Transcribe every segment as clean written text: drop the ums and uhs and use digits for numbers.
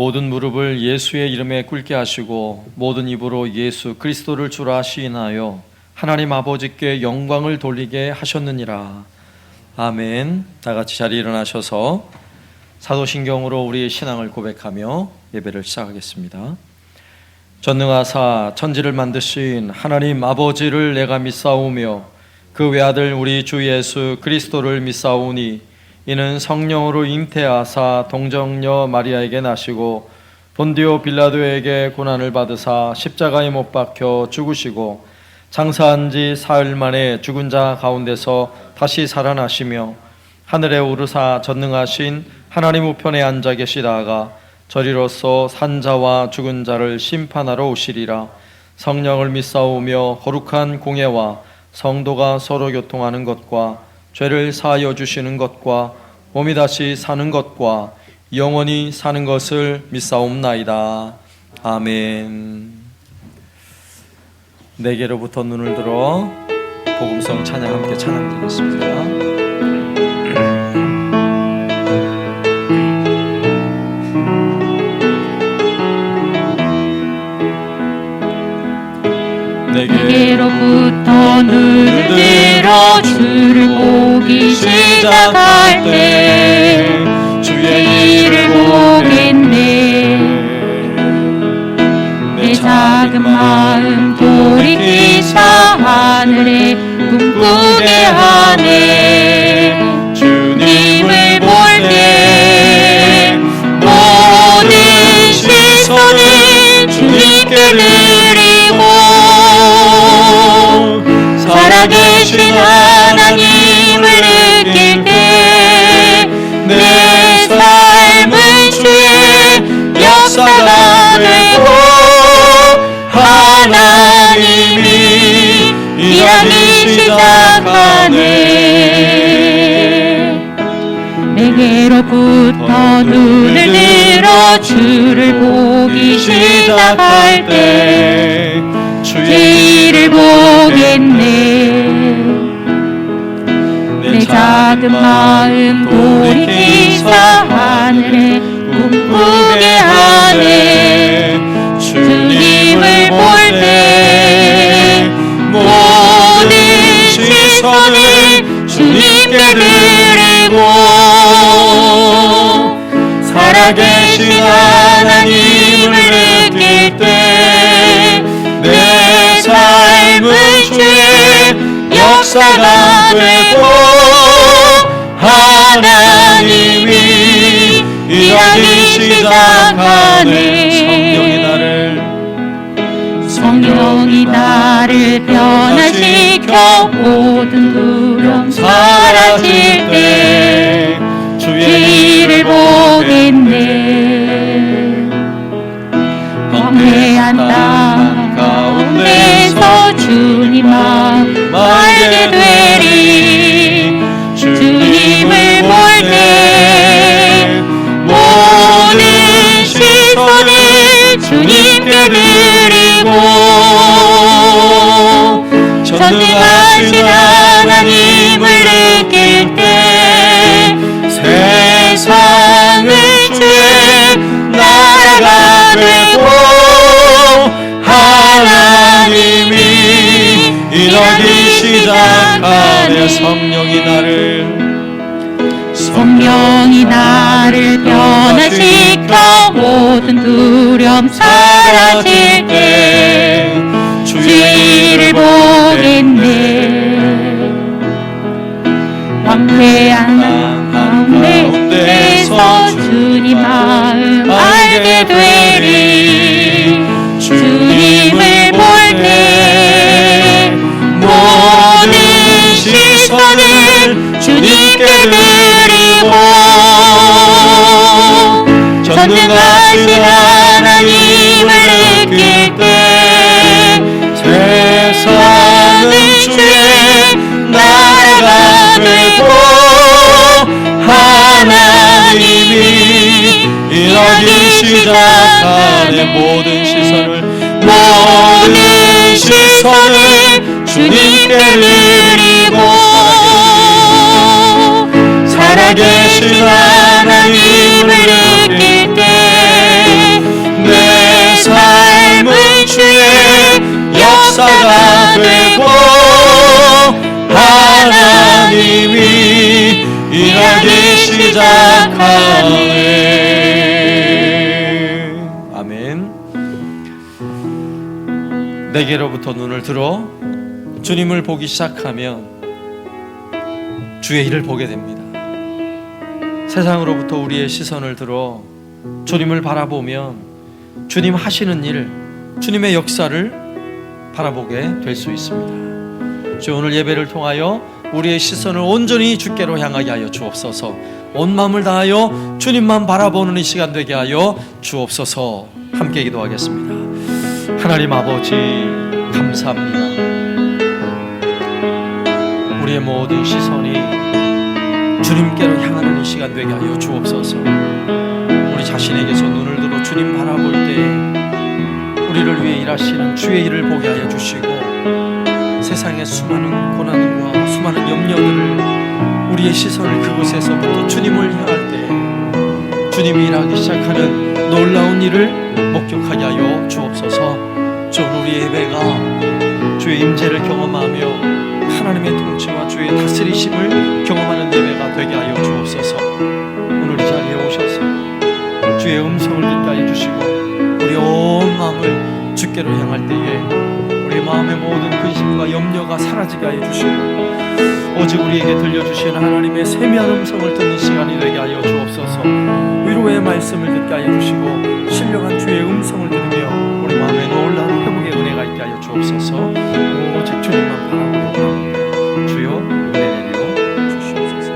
모든 무릎을 예수의 이름에 꿇게 하시고 모든 입으로 예수 그리스도를 주라 시인하여 하나님 아버지께 영광을 돌리게 하셨느니라. 아멘. 다 같이 자리에 일어나셔서 사도신경으로 우리의 신앙을 고백하며 예배를 시작하겠습니다. 전능하사 천지를 만드신 하나님 아버지를 내가 믿사오며 그 외아들 우리 주 예수 그리스도를 믿사오니 이는 성령으로 잉태하사 동정녀 마리아에게 나시고 본디오 빌라도에게 고난을 받으사 십자가에 못 박혀 죽으시고 장사한 지 사흘 만에 죽은 자 가운데서 다시 살아나시며 하늘에 오르사 전능하신 하나님 우편에 앉아 계시다가 저리로서 산자와 죽은 자를 심판하러 오시리라. 성령을 믿사오며 거룩한 공예와 성도가 서로 교통하는 것과 죄를 사하여 주시는 것과 몸이 다시 사는 것과 영원히 사는 것을 믿사옵나이다. 아멘. 내게로부터 눈을 들어 복음성 찬양 함께 찬양 드리겠습니다. 내게로부터 눈을 들어 주를 보기 시작할 때 주의 일을 보겠네. 내 작은 마음 돌이키사 하늘에 꿈꾸게 하네. 주님을 볼 때 모든 시선을 주님께 드리고 살아계신 하나님을 느낄 때 내 삶은 주의 역사가 되고 하나님이 일하기 시작하네. 내게로부터 눈을 들어 주를 보기 시작할 때 주의 일을 보겠네. 내 작은 마음 돌이키사 하늘에 꿈꾸게 하네. 주님을 볼 때 모든 시선을 주님께 드리고 살아계신 하나님을 느낄 때 내 삶은 주의 역사가 되고 하나님이 일하기 시작하네. 성령이 나를 변화시켜 모든 두려움 사라질 때 주의 일을 보겠네. 황폐한 땅 가운데서 주님 마음 알게 되리. 주님을 볼 때 모든 시선을 주님께 드리고 전능하신 하나님을 느낄 때 세상은 주의 나라가 되고 하나님이 일하기 시작하네. 성령이 나를 변화시켜 모든 두려움 사라질 때 주의 일을 보겠네. 황폐한 땅 가운데서 주님 마음 알게 되리. 주님을 볼 때 모든 시선을 주님께 드리고 전능하신 하나님을 느낄 때 세상은 주의 나라가 되고 하나님이 일하기 시작하네. 모든 시선을 주님께 드리고 살아계신 하나님을 느낄 때 일하기 시작하네. 아멘. 내게로부터 눈을 들어 주님을 보기 시작하면 주의 일을 보게 됩니다. 세상으로부터 우리의 시선을 들어 주님을 바라보면 주님 하시는 일, 주님의 역사를 바라보게 될 수 있습니다. 주, 오늘 예배를 통하여 우리의 시선을 온전히 주께로 향하게 하여 주옵소서. 온 마음을 다하여 주님만 바라보는 이 시간 되게 하여 주옵소서. 함께 기도하겠습니다. 하나님 아버지, 감사합니다. 우리의 모든 시선이 주님께로 향하는 이 시간 되게 하여 주옵소서. 우리 자신에게서 눈을 들어 주님 바라볼 때 우리를 위해 일하시는 주의 일을 보게 하여 주시고, 세상의 수많은 고난과 수많은 염려들을 우리의 시선을 그곳에서부터 주님을 향할 때 주님이 일하기 시작하는 놀라운 일을 목격하게 하여 주옵소서. 주, 우리의 예배가 주의 임재를 경험하며 하나님의 통치와 주의 다스리심을 경험하는 예배가 되게 하여 주옵소서. 오늘 이 자리에 오셔서 주의 음성을 듣게 해주시고 우리 온 마음을 주께로 향할 때에 우리 마음의 모든 근심과 염려가 사라지게 하여 주시고 오직 우리에게 들려주시는 하나님의 세미한 음성을 듣는 시간이 되게 하여 주옵소서. 위로의 말씀을 듣게 하여 주시고 신령한 주의 음성을 들으며 우리 마음에 놀라운 회복의 은혜가 있게 하여 주옵소서. 오직 주님만 바라보려 합니다. 주여, 은혜 내려 주시옵소서.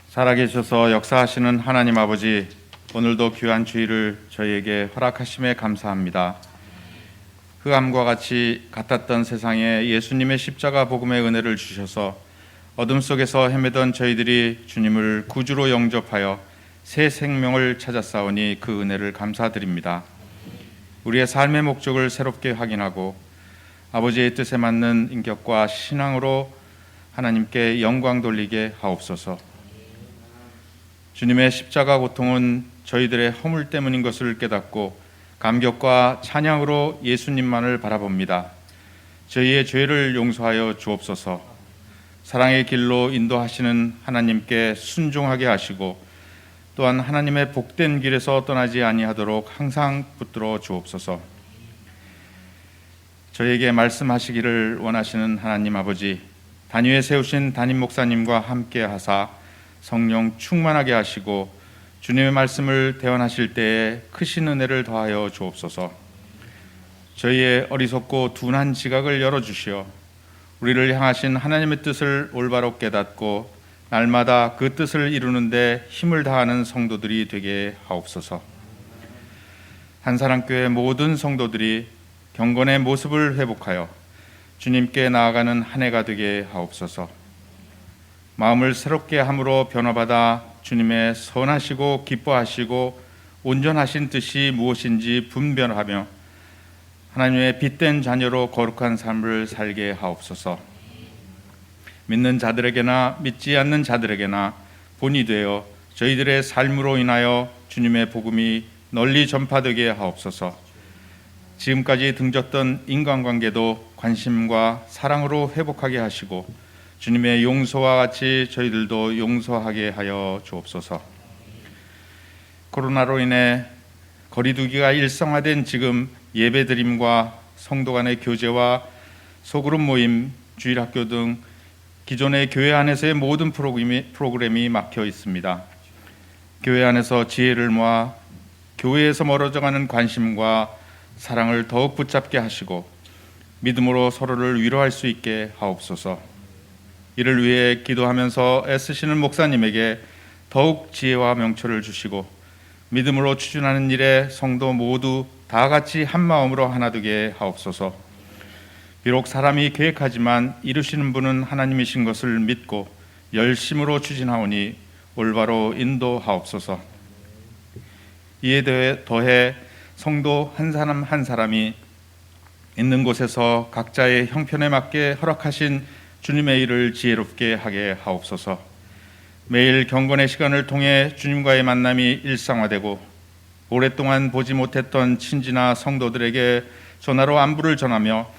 살아계셔서 역사하시는 하나님 아버지, 오늘도 귀한 주일을 저희에게 허락하심에 감사합니다. 흑암과 같이 같았던 세상에 예수님의 십자가 복음의 은혜를 주셔서 어둠 속에서 헤매던 저희들이 주님을 구주로 영접하여 새 생명을 찾았사오니 그 은혜를 감사드립니다. 우리의 삶의 목적을 새롭게 확인하고 아버지의 뜻에 맞는 인격과 신앙으로 하나님께 영광 돌리게 하옵소서. 주님의 십자가 고통은 저희들의 허물 때문인 것을 깨닫고 감격과 찬양으로 예수님만을 바라봅니다. 저희의 죄를 용서하여 주옵소서. 사랑의 길로 인도하시는 하나님께 순종하게 하시고 또한 하나님의 복된 길에서 떠나지 아니하도록 항상 붙들어 주옵소서. 저희에게 말씀하시기를 원하시는 하나님 아버지, 단위에 세우신 담임 목사님과 함께 하사 성령 충만하게 하시고 주님의 말씀을 대언하실 때에 크신 은혜를 더하여 주옵소서. 저희의 어리석고 둔한 지각을 열어주시어 우리를 향하신 하나님의 뜻을 올바로 깨닫고 날마다 그 뜻을 이루는데 힘을 다하는 성도들이 되게 하옵소서. 한사랑교회 모든 성도들이 경건의 모습을 회복하여 주님께 나아가는 한 해가 되게 하옵소서. 마음을 새롭게 함으로 변화받아 주님의 선하시고 기뻐하시고 온전하신 뜻이 무엇인지 분별하며 하나님의 빛된 자녀로 거룩한 삶을 살게 하옵소서. 믿는 자들에게나 믿지 않는 자들에게나 본이 되어 저희들의 삶으로 인하여 주님의 복음이 널리 전파되게 하옵소서. 지금까지 등졌던 인간관계도 관심과 사랑으로 회복하게 하시고 주님의 용서와 같이 저희들도 용서하게 하여 주옵소서. 코로나로 인해 거리두기가 일상화된 지금 예배드림과 성도 간의 교제와 소그룹 모임, 주일학교 등 기존의 교회 안에서의 모든 프로그램이 막혀 있습니다. 교회 안에서 지혜를 모아 교회에서 멀어져가는 관심과 사랑을 더욱 붙잡게 하시고 믿음으로 서로를 위로할 수 있게 하옵소서. 이를 위해 기도하면서 애쓰시는 목사님에게 더욱 지혜와 명철을 주시고 믿음으로 추진하는 일에 성도 모두 다 같이 한 마음으로 하나 되게 하옵소서. 비록 사람이 계획하지만 이루시는 분은 하나님이신 것을 믿고 열심으로 추진하오니 올바로 인도하옵소서. 이에 더해 성도 한 사람 한 사람이 있는 곳에서 각자의 형편에 맞게 허락하신 주님의 일을 지혜롭게 하게 하옵소서. 매일 경건의 시간을 통해 주님과의 만남이 일상화되고 오랫동안 보지 못했던 친지나 성도들에게 전화로 안부를 전하며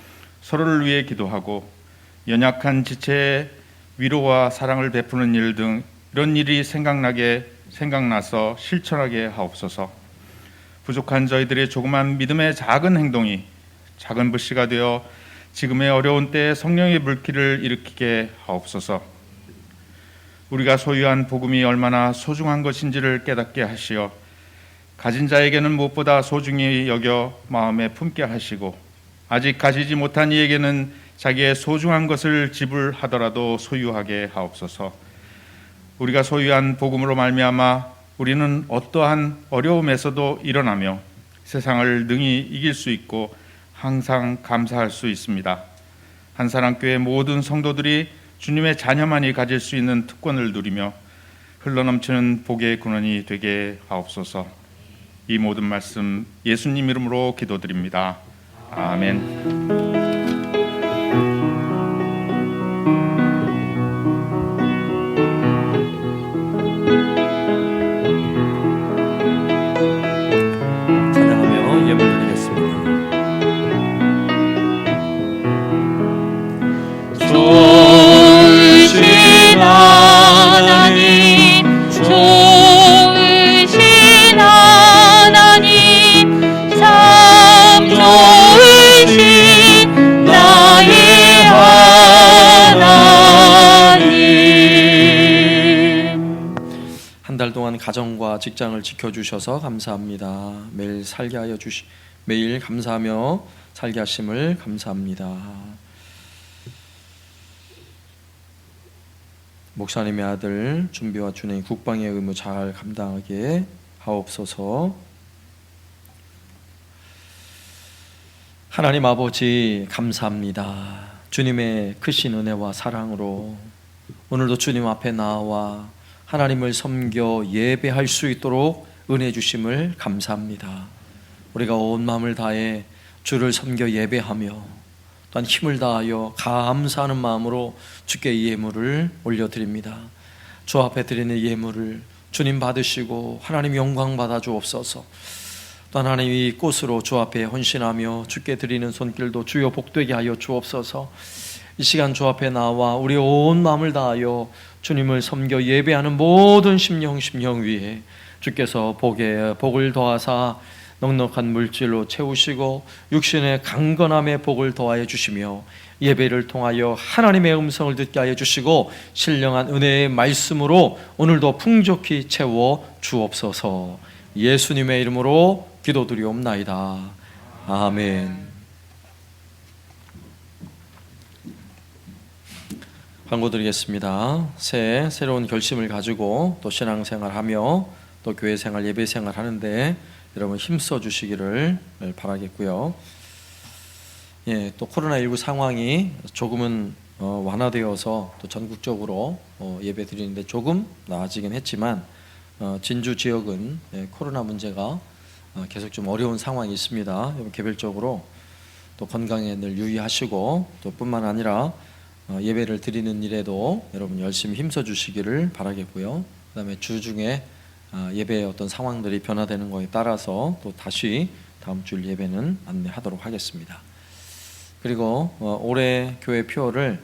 서로를 위해 기도하고 연약한 지체에 위로와 사랑을 베푸는 일 등 이런 일이 생각나서 실천하게 하옵소서. 부족한 저희들의 조그만 믿음의 작은 행동이 작은 불씨가 되어 지금의 어려운 때에 성령의 불길을 일으키게 하옵소서. 우리가 소유한 복음이 얼마나 소중한 것인지를 깨닫게 하시어 가진 자에게는 무엇보다 소중히 여겨 마음에 품게 하시고 아직 가지지 못한 이에게는 자기의 소중한 것을 지불하더라도 소유하게 하옵소서. 우리가 소유한 복음으로 말미암아 우리는 어떠한 어려움에서도 일어나며 세상을 능히 이길 수 있고 항상 감사할 수 있습니다. 한사랑교회 모든 성도들이 주님의 자녀만이 가질 수 있는 특권을 누리며 흘러넘치는 복의 근원이 되게 하옵소서. 이 모든 말씀 예수님 이름으로 기도드립니다. 아멘. 찬양하며 예물 드리겠습니다. 좋으신 하나님, 좋으신 하나님, 참 좋으신 나의 하나님. 한 달 동안 가정과 직장을 지켜주셔서 감사합니다. 매일 감사하며 살게 하심을 감사합니다. 목사님의 아들 준비와 준행이 국방의 의무 잘 감당하게 하옵소서. 하나님 아버지 감사합니다. 주님의 크신 은혜와 사랑으로 오늘도 주님 앞에 나와 하나님을 섬겨 예배할 수 있도록 은혜 주심을 감사합니다. 우리가 온 마음을 다해 주를 섬겨 예배하며 또한 힘을 다하여 감사하는 마음으로 주께 이 예물을 올려드립니다. 주 앞에 드리는 예물을 주님 받으시고 하나님 영광 받아 주옵소서. 또한 하나님 이 꽃으로 주 앞에 헌신하며 주께 드리는 손길도 주여 복되게 하여 주옵소서. 이 시간 주 앞에 나와 우리 온 마음을 다하여 주님을 섬겨 예배하는 모든 심령 위에 주께서 복을 더하사 넉넉한 물질로 채우시고 육신의 강건함에 복을 더하여 주시며 예배를 통하여 하나님의 음성을 듣게 하여 주시고 신령한 은혜의 말씀으로 오늘도 풍족히 채워 주옵소서. 예수님의 이름으로 기도드리옵나이다. 아멘. 광고 드리겠습니다. 새로운 결심을 가지고 또 신앙생활하며 또 교회생활, 예배생활 하는데 여러분 힘써 주시기를 바라겠고요. 예, 또 코로나19 상황이 조금은 완화되어서 또 전국적으로 예배 드리는데 조금 나아지긴 했지만 진주 지역은 코로나 문제가 계속 좀 어려운 상황이 있습니다. 여러분 개별적으로 또 건강에 늘 유의하시고 또 뿐만 아니라 예배를 드리는 일에도 여러분 열심히 힘써 주시기를 바라겠고요. 그 다음에 주중에 예배의 어떤 상황들이 변화되는 것에 따라서 또 다시 다음 주 예배는 안내하도록 하겠습니다. 그리고 올해 교회 표어를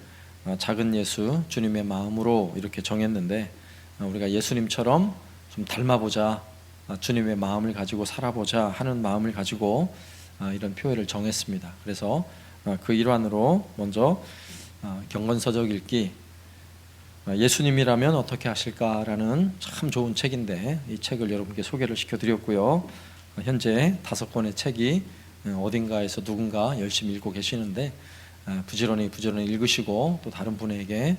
작은 예수 주님의 마음으로 이렇게 정했는데 우리가 예수님처럼 좀 닮아보자, 주님의 마음을 가지고 살아보자 하는 마음을 가지고 이런 표어를 정했습니다. 그래서 그 일환으로 먼저 경건서적 읽기, 예수님이라면 어떻게 하실까라는 참 좋은 책인데 이 책을 여러분께 소개를 시켜드렸고요. 현재 5권의 책이 어딘가에서 누군가 열심히 읽고 계시는데 부지런히 읽으시고 또 다른 분에게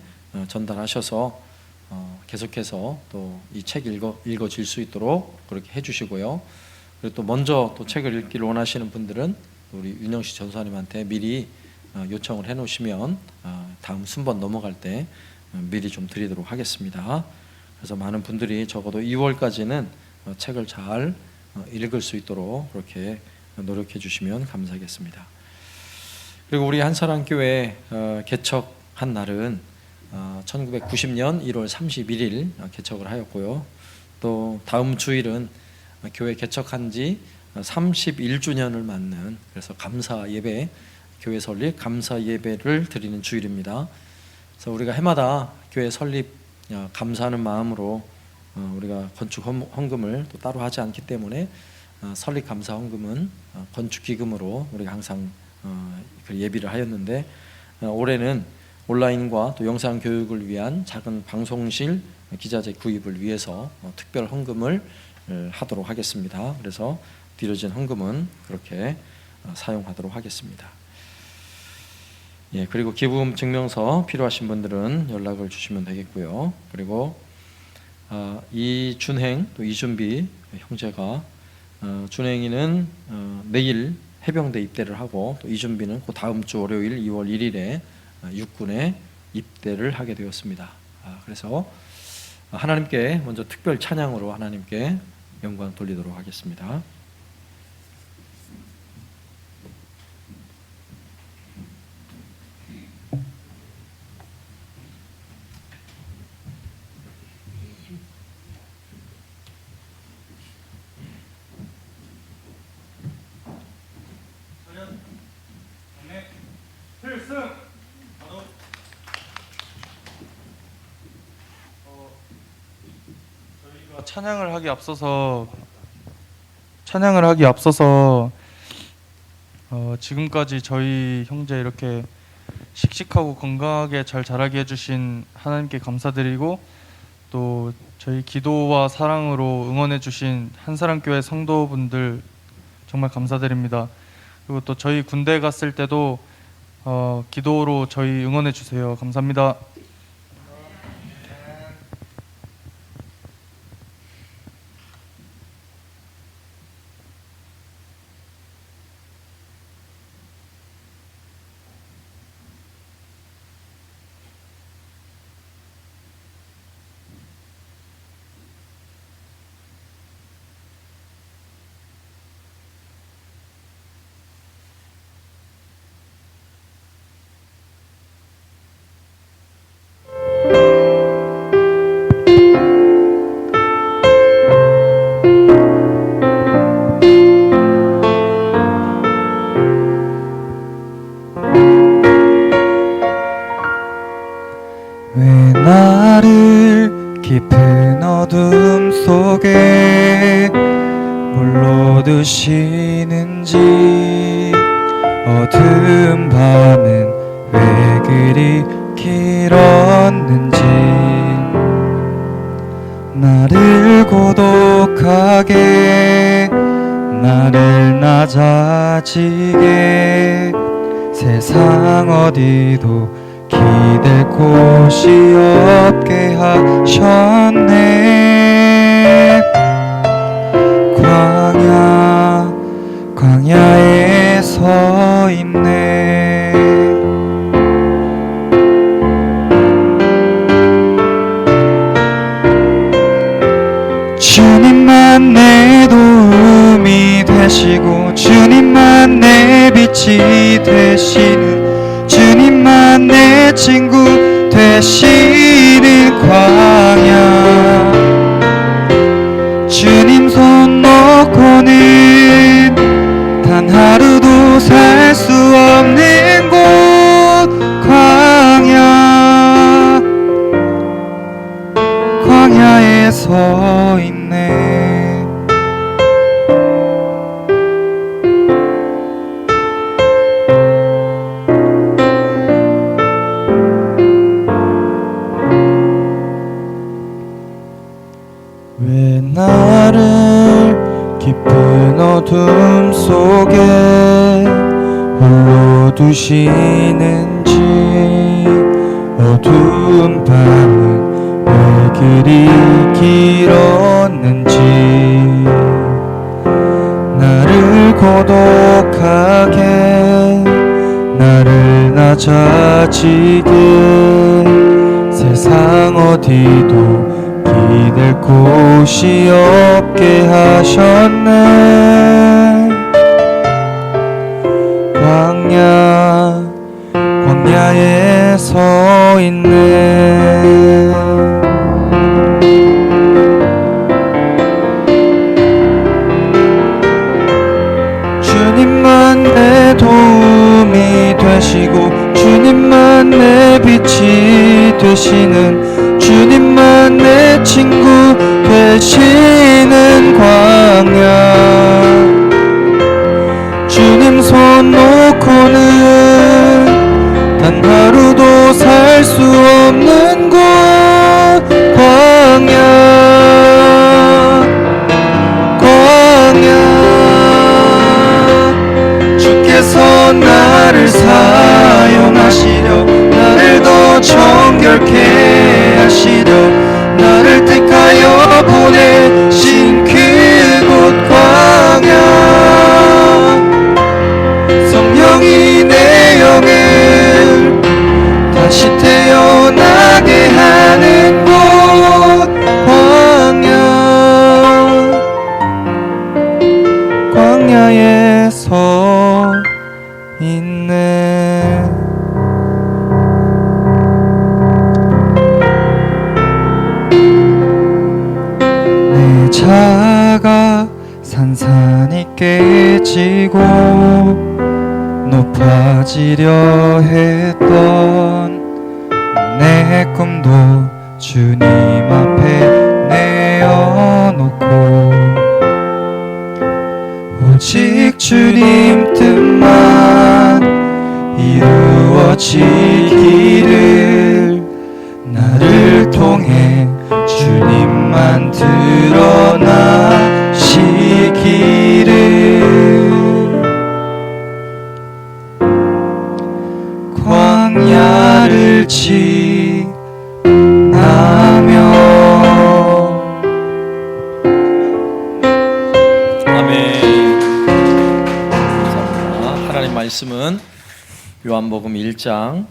전달하셔서 계속해서 또 이 책 읽어질 수 있도록 그렇게 해주시고요. 그리고 또 먼저 또 책을 읽기를 원하시는 분들은 우리 윤영식 전사님한테 미리 요청을 해놓으시면 다음 순번 넘어갈 때 미리 좀 드리도록 하겠습니다. 그래서 많은 분들이 적어도 2월까지는 책을 잘 읽을 수 있도록 그렇게 노력해 주시면 감사하겠습니다. 그리고 우리 한사랑교회 개척한 날은 1990년 1월 31일 개척을 하였고요. 또 다음 주일은 교회 개척한 지 31주년을 맞는, 그래서 감사 예배, 교회 설립 감사 예배를 드리는 주일입니다. 그래서 우리가 해마다 교회 설립 감사하는 마음으로 우리가 건축 헌금을 또 따로 하지 않기 때문에 설립 감사 헌금은 건축 기금으로 우리가 항상 예비를 하였는데, 올해는 온라인과 또 영상 교육을 위한 작은 방송실 기자재 구입을 위해서 특별 헌금을 하도록 하겠습니다. 그래서 드려진 헌금은 그렇게 사용하도록 하겠습니다. 그리고 기부금 증명서 필요하신 분들은 연락을 주시면 되겠고요. 그리고 이준행 또 이준비 형제가 준행이는 내일 해병대 입대를 하고, 또 이준비는 그 다음 주 월요일 2월 1일에 육군에 입대를 하게 되었습니다. 그래서 하나님께 먼저 특별 찬양으로 하나님께 영광 돌리도록 하겠습니다. 찬양을 하기 앞서서 지금까지 저희 형제 이렇게 씩씩하고 건강하게 잘 자라게 해주신 하나님께 감사드리고, 또 저희 기도와 사랑으로 응원해 주신 한사랑교회 성도분들 정말 감사드립니다. 그리고 또 저희 군대 갔을 때도 기도로 저희 응원해 주세요. 감사합니다. 왜 나를 깊은 어둠 속에 홀로 두시는지, 어두운 밤은 왜 그리 길었는지, 나를 고독하게, 나를 낮아지게, 세상 어디도 기댈 곳이 없게 하셨네. 광야에 서 있네. 주님만 내 도움이 되시고, 주님만 내 빛이 되시는, 주님만 내 친구 되시는 광야, 주님 손 놓고는 단 하루도 살 수 없는 곳, 광야에 서 있네. 왜 나를 깊은 어둠 속에 홀로 두시는지, 어두운 밤은 왜 그리 길었는지, 나를 고독하게, 나를 낮아지게, 세상 어디도 기댈 곳이 없게 하셨네. 광야에 서 있네. 주님만 내 도움이 되시고 주님만 내 빛이 되시는 주님만 내 친구 되시는 광야. 주님 손 놓고는 단 하루도 살 수 없는 곳 광야. 주께서 나를 사용하시려 나를 더 정결케 하시려 나를 택하여 보내신 그곳 광야. 성령이 내 영을 다시 태어나게 하는 곳 광야. 광야에 서 있네. 내 자가 산산이 깨지고 높아지려 했던 내 꿈도 주님 앞에 내어놓고 오직 주님 뜻만 이루어지기를 나를 통해 주님만 드러나시기를. 광야를 지나며. 아멘. 감사합니다. 하나님 말씀은 요한복음 1장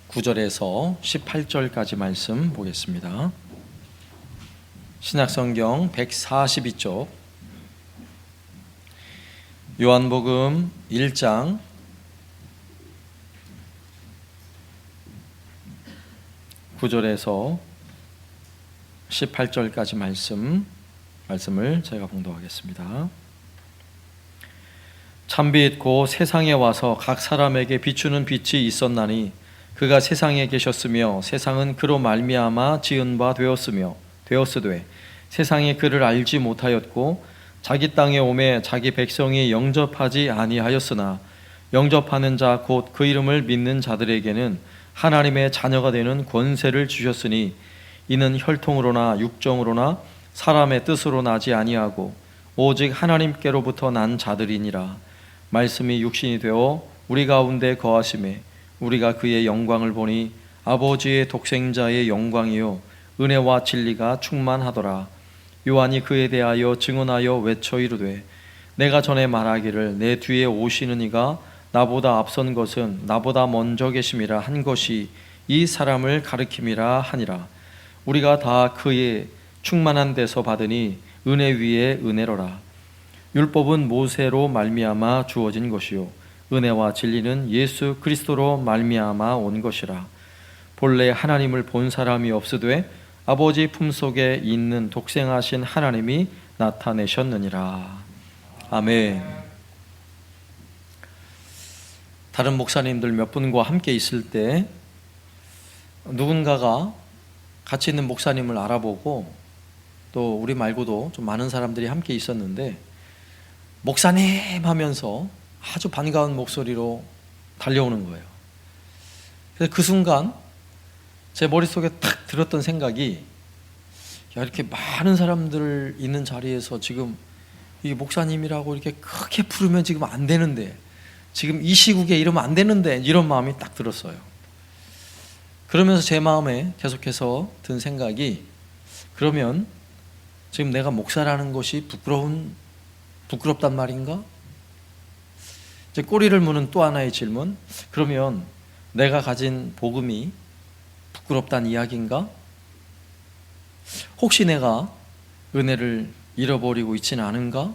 9절에서 18절까지 말씀 보겠습니다. 신약성경 142쪽 요한복음 1장 9절에서 18절까지 말씀을 제가 봉독하겠습니다. 참빛 곧 세상에 와서 각 사람에게 비추는 빛이 있었나니 그가 세상에 계셨으며 세상은 그로 말미암아 지은 바 되었으되 세상이 그를 알지 못하였고 자기 땅에 오매 자기 백성이 영접하지 아니하였으나 영접하는 자 곧 그 이름을 믿는 자들에게는 하나님의 자녀가 되는 권세를 주셨으니 이는 혈통으로나 육정으로나 사람의 뜻으로 나지 아니하고 오직 하나님께로부터 난 자들이니라. 말씀이 육신이 되어 우리 가운데 거하심에 우리가 그의 영광을 보니 아버지의 독생자의 영광이요 은혜와 진리가 충만하더라. 요한이 그에 대하여 증언하여 외쳐 이르되 내가 전에 말하기를 내 뒤에 오시는 이가 나보다 앞선 것은 나보다 먼저 계심이라 한 것이 이 사람을 가리킴이라 하니라. 우리가 다 그의 충만한 데서 받으니 은혜 위에 은혜로라. 율법은 모세로 말미암아 주어진 것이요 은혜와 진리는 예수 그리스도로 말미암아 온 것이라. 본래 하나님을 본 사람이 없으되 아버지 품속에 있는 독생하신 하나님이 나타내셨느니라. 아멘. 다른 목사님들 몇 분과 함께 있을 때 누군가가 같이 있는 목사님을 알아보고 또 우리 말고도 좀 많은 사람들이 함께 있었는데 목사님 하면서 아주 반가운 목소리로 달려오는 거예요. 그래서 그 순간 제 머릿속에 탁 들었던 생각이 야, 이렇게 많은 사람들 있는 자리에서 지금 이 목사님이라고 이렇게 크게 부르면 지금 안 되는데 지금 이 시국에 이러면 안 되는데 이런 마음이 딱 들었어요. 그러면서 제 마음에 계속해서 든 생각이 그러면 지금 내가 목사라는 것이 부끄럽단 말인가? 이제 꼬리를 무는 또 하나의 질문. 그러면 내가 가진 복음이 부끄럽단 이야기인가? 혹시 내가 은혜를 잃어버리고 있지는 않은가?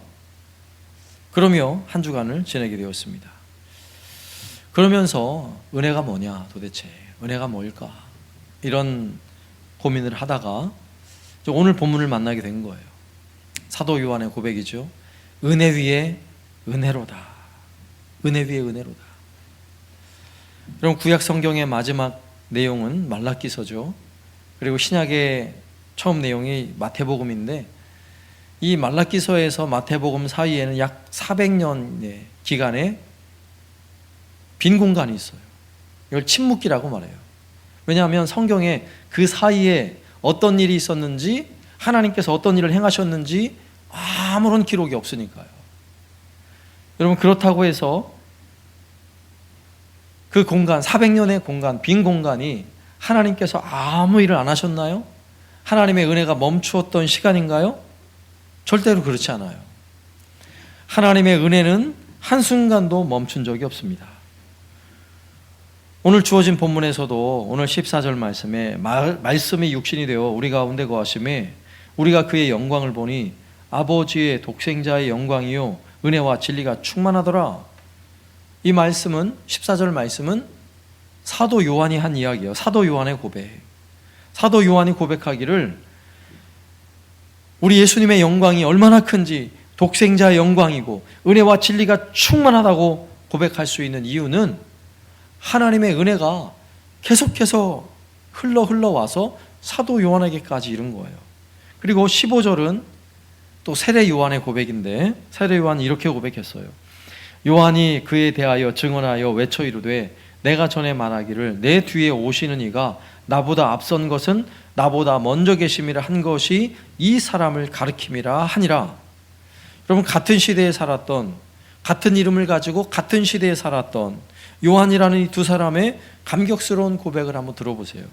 그러며 한 주간을 지내게 되었습니다. 그러면서 은혜가 뭐냐 도대체, 은혜가 뭘까, 이런 고민을 하다가 오늘 본문을 만나게 된 거예요. 사도 요한의 고백이죠. 은혜 위에 은혜로다. 은혜 위에 은혜로다. 여러분, 구약 성경의 마지막 내용은 말라기서죠. 그리고 신약의 처음 내용이 마태복음인데, 이 말라기서에서 마태복음 사이에는 약 400년의 기간에 빈 공간이 있어요. 이걸 침묵기라고 말해요. 왜냐하면 성경에 그 사이에 어떤 일이 있었는지, 하나님께서 어떤 일을 행하셨는지 아무런 기록이 없으니까요. 여러분, 그렇다고 해서 그 공간, 400년의 공간, 빈 공간이 하나님께서 아무 일을 안 하셨나요? 하나님의 은혜가 멈추었던 시간인가요? 절대로 그렇지 않아요. 하나님의 은혜는 한순간도 멈춘 적이 없습니다. 오늘 주어진 본문에서도 오늘 14절 말씀에 말씀이 육신이 되어 우리 가운데 거하심에 우리가 그의 영광을 보니 아버지의 독생자의 영광이요 은혜와 진리가 충만하더라. 이 말씀은, 14절 말씀은 사도 요한이 한 이야기예요. 사도 요한의 고백. 사도 요한이 고백하기를 우리 예수님의 영광이 얼마나 큰지, 독생자의 영광이고 은혜와 진리가 충만하다고 고백할 수 있는 이유는 하나님의 은혜가 계속해서 흘러와서 사도 요한에게까지 이른 거예요. 그리고 15절은 또 세례 요한의 고백인데, 세례 요한이 이렇게 고백했어요. 요한이 그에 대하여 증언하여 외쳐 이르되 내가 전에 말하기를 내 뒤에 오시는 이가 나보다 앞선 것은 나보다 먼저 계심이라 한 것이 이 사람을 가리킴이라 하니라. 여러분, 같은 시대에 살았던, 같은 이름을 가지고 같은 시대에 살았던 요한이라는 이 두 사람의 감격스러운 고백을 한번 들어보세요.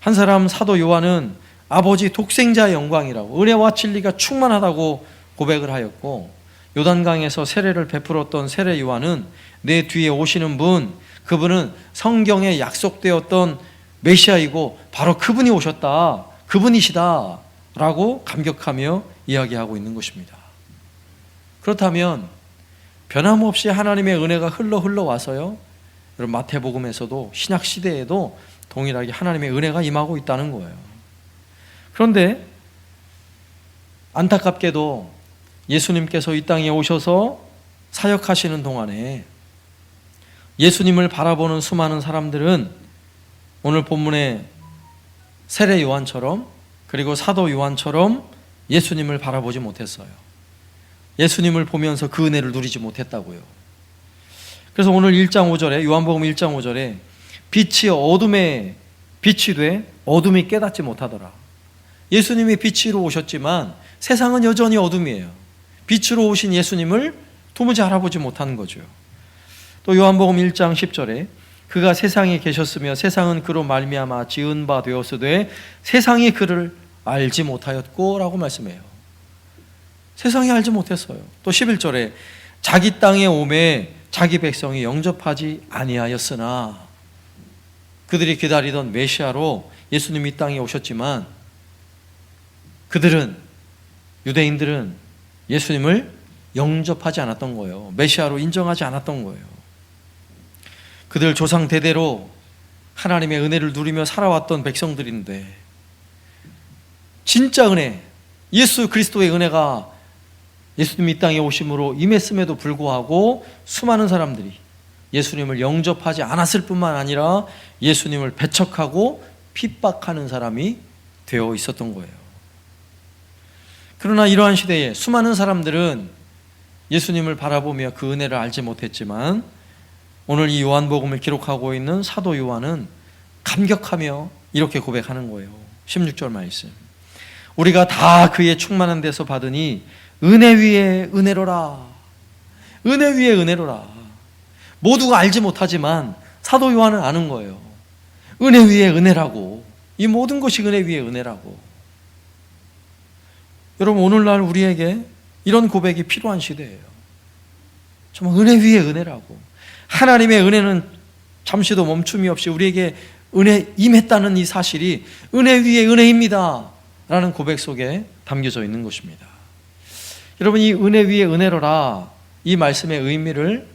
한 사람, 사도 요한은 아버지 독생자의 영광이라고, 은혜와 진리가 충만하다고 고백을 하였고, 요단강에서 세례를 베풀었던 세례 요한은 내 뒤에 오시는 분, 그분은 성경에 약속되었던 메시아이고 바로 그분이 오셨다, 그분이시다 라고 감격하며 이야기하고 있는 것입니다. 그렇다면 변함없이 하나님의 은혜가 흘러와서요, 여러분, 마태복음에서도 신약 시대에도 동일하게 하나님의 은혜가 임하고 있다는 거예요. 그런데 안타깝게도 예수님께서 이 땅에 오셔서 사역하시는 동안에 예수님을 바라보는 수많은 사람들은 오늘 본문의 세례 요한처럼, 그리고 사도 요한처럼 예수님을 바라보지 못했어요. 예수님을 보면서 그 은혜를 누리지 못했다고요. 그래서 오늘 1장 5절에, 요한복음 1장 5절에 빛이 어둠에 빛이 돼 어둠이 깨닫지 못하더라. 예수님이 빛으로 오셨지만 세상은 여전히 어둠이에요. 빛으로 오신 예수님을 도무지 알아보지 못하는 거죠. 또 요한복음 1장 10절에 그가 세상에 계셨으며 세상은 그로 말미암아 지은 바 되었으되 세상이 그를 알지 못하였고 라고 말씀해요. 세상이 알지 못했어요. 또 11절에 자기 땅에 오매 자기 백성이 영접하지 아니하였으나, 그들이 기다리던 메시아로 예수님이 이 땅에 오셨지만 그들은, 유대인들은 예수님을 영접하지 않았던 거예요. 메시아로 인정하지 않았던 거예요. 그들 조상 대대로 하나님의 은혜를 누리며 살아왔던 백성들인데, 진짜 은혜, 예수 그리스도의 은혜가 예수님이 이 땅에 오심으로 임했음에도 불구하고 수많은 사람들이 예수님을 영접하지 않았을 뿐만 아니라 예수님을 배척하고 핍박하는 사람이 되어 있었던 거예요. 그러나 이러한 시대에 수많은 사람들은 예수님을 바라보며 그 은혜를 알지 못했지만, 오늘 이 요한복음을 기록하고 있는 사도 요한은 감격하며 이렇게 고백하는 거예요. 16절 말씀, 우리가 다 그의 충만한 데서 받으니 은혜 위에 은혜로라. 은혜 위에 은혜로라. 모두가 알지 못하지만 사도 요한은 아는 거예요. 은혜 위에 은혜라고. 이 모든 것이 은혜 위에 은혜라고. 여러분, 오늘날 우리에게 이런 고백이 필요한 시대예요. 정말 은혜 위에 은혜라고. 하나님의 은혜는 잠시도 멈춤이 없이 우리에게 은혜 임했다는 이 사실이 은혜 위에 은혜입니다 라는 고백 속에 담겨져 있는 것입니다. 여러분, 이 은혜 위에 은혜로라, 이 말씀의 의미를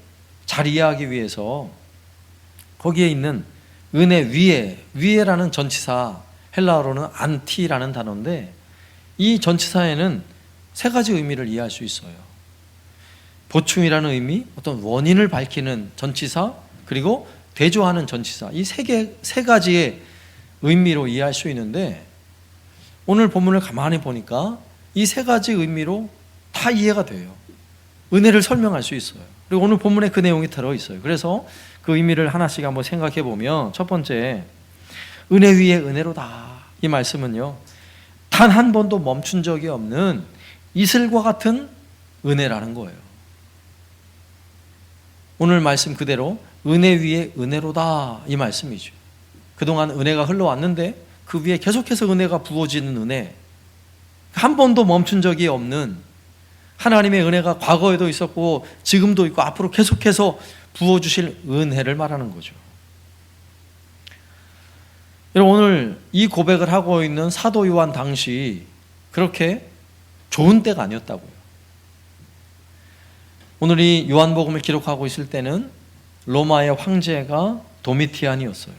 잘 이해하기 위해서 거기에 있는 은혜 위에라는 전치사, 헬라어로는 안티라는 단어인데, 이 전치사에는 세 가지 의미를 이해할 수 있어요. 보충이라는 의미, 어떤 원인을 밝히는 전치사, 그리고 대조하는 전치사, 이 세 가지의 의미로 이해할 수 있는데, 오늘 본문을 가만히 보니까 이 세 가지 의미로 다 이해가 돼요. 은혜를 설명할 수 있어요. 그리고 오늘 본문에 그 내용이 들어있어요. 그래서 그 의미를 하나씩 한번 생각해 보면, 첫 번째, 은혜 위에 은혜로다, 이 말씀은요, 단 한 번도 멈춘 적이 없는 이슬과 같은 은혜라는 거예요. 오늘 말씀 그대로 은혜 위에 은혜로다, 이 말씀이죠. 그동안 은혜가 흘러왔는데 그 위에 계속해서 은혜가 부어지는 은혜, 한 번도 멈춘 적이 없는 하나님의 은혜가 과거에도 있었고 지금도 있고 앞으로 계속해서 부어주실 은혜를 말하는 거죠. 여러분, 오늘 이 고백을 하고 있는 사도 요한 당시 그렇게 좋은 때가 아니었다고요. 오늘 이 요한복음을 기록하고 있을 때는 로마의 황제가 도미티안이었어요.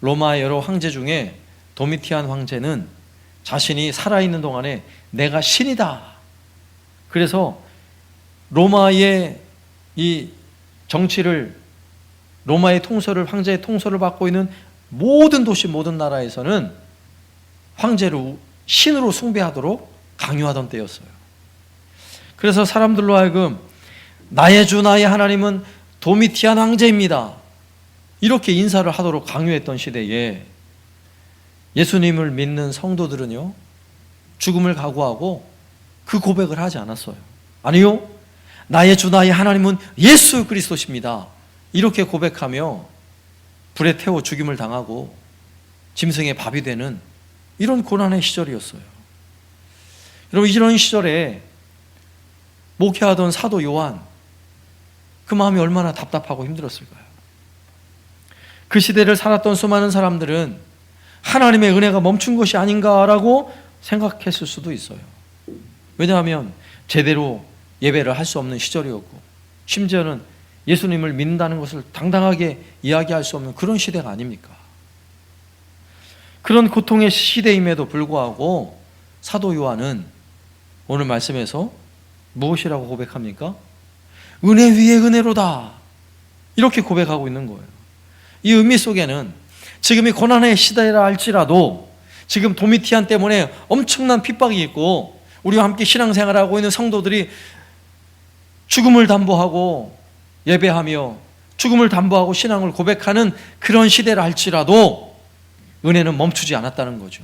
로마의 여러 황제 중에 도미티안 황제는 자신이 살아있는 동안에 내가 신이다, 그래서 로마의 이 정치를, 로마의 통솔을, 황제의 통솔을 받고 있는 모든 도시, 모든 나라에서는 황제를 신으로 숭배하도록 강요하던 때였어요. 그래서 사람들로 하여금 나의 주 나의 하나님은 도미티안 황제입니다, 이렇게 인사를 하도록 강요했던 시대에 예수님을 믿는 성도들은요, 죽음을 각오하고 그 고백을 하지 않았어요. 아니요, 나의 주 나의 하나님은 예수 그리스도십니다, 이렇게 고백하며 불에 태워 죽임을 당하고 짐승의 밥이 되는 이런 고난의 시절이었어요. 여러분, 이런 시절에 목회하던 사도 요한, 그 마음이 얼마나 답답하고 힘들었을까요? 그 시대를 살았던 수많은 사람들은 하나님의 은혜가 멈춘 것이 아닌가라고 생각했을 수도 있어요. 왜냐하면 제대로 예배를 할 수 없는 시절이었고, 심지어는 예수님을 믿는다는 것을 당당하게 이야기할 수 없는 그런 시대가 아닙니까? 그런 고통의 시대임에도 불구하고 사도 요한은 오늘 말씀에서 무엇이라고 고백합니까? 은혜 위에 은혜로다, 이렇게 고백하고 있는 거예요. 이 의미 속에는 지금이 고난의 시대라 할지라도 지금 도미티안 때문에 엄청난 핍박이 있고 우리와 함께 신앙생활하고 있는 성도들이 죽음을 담보하고 예배하며 죽음을 담보하고 신앙을 고백하는 그런 시대라 할지라도 은혜는 멈추지 않았다는 거죠.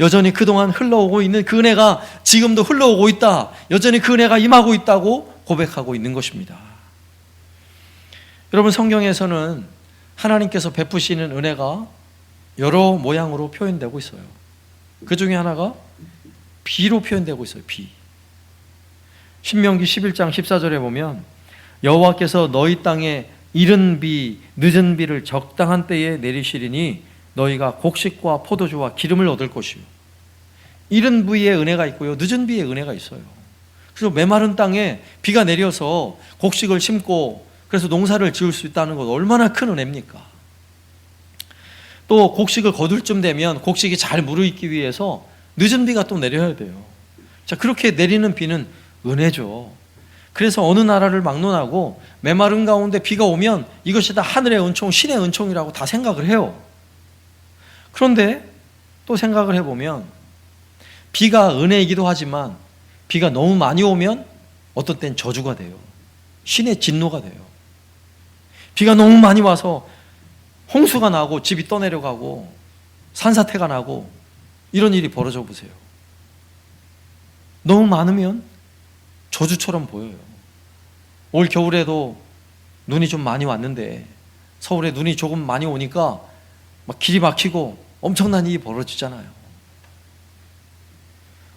여전히 그동안 흘러오고 있는 그 은혜가 지금도 흘러오고 있다, 여전히 그 은혜가 임하고 있다고 고백하고 있는 것입니다. 여러분, 성경에서는 하나님께서 베푸시는 은혜가 여러 모양으로 표현되고 있어요. 그 중에 하나가 비로 표현되고 있어요. 비. 신명기 11장 14절에 보면 여호와께서 너희 땅에 이른 비, 늦은 비를 적당한 때에 내리시리니 너희가 곡식과 포도주와 기름을 얻을 것이요. 이른 비의 은혜가 있고요, 늦은 비의 은혜가 있어요. 그래서 메마른 땅에 비가 내려서 곡식을 심고 그래서 농사를 지을 수 있다는 것, 얼마나 큰 은혜입니까? 또 곡식을 거둘 쯤 되면 곡식이 잘 무르익기 위해서 늦은 비가 또 내려야 돼요. 자, 그렇게 내리는 비는 은혜죠. 그래서 어느 나라를 막론하고 메마른 가운데 비가 오면 이것이 다 하늘의 은총, 신의 은총이라고 다 생각을 해요. 그런데 또 생각을 해보면 비가 은혜이기도 하지만 비가 너무 많이 오면 어떤 땐 저주가 돼요. 신의 진노가 돼요. 비가 너무 많이 와서 홍수가 나고 집이 떠내려가고 산사태가 나고 이런 일이 벌어져 보세요. 너무 많으면 저주처럼 보여요. 올 겨울에도 눈이 좀 많이 왔는데 서울에 눈이 조금 많이 오니까 막 길이 막히고 엄청난 일이 벌어지잖아요.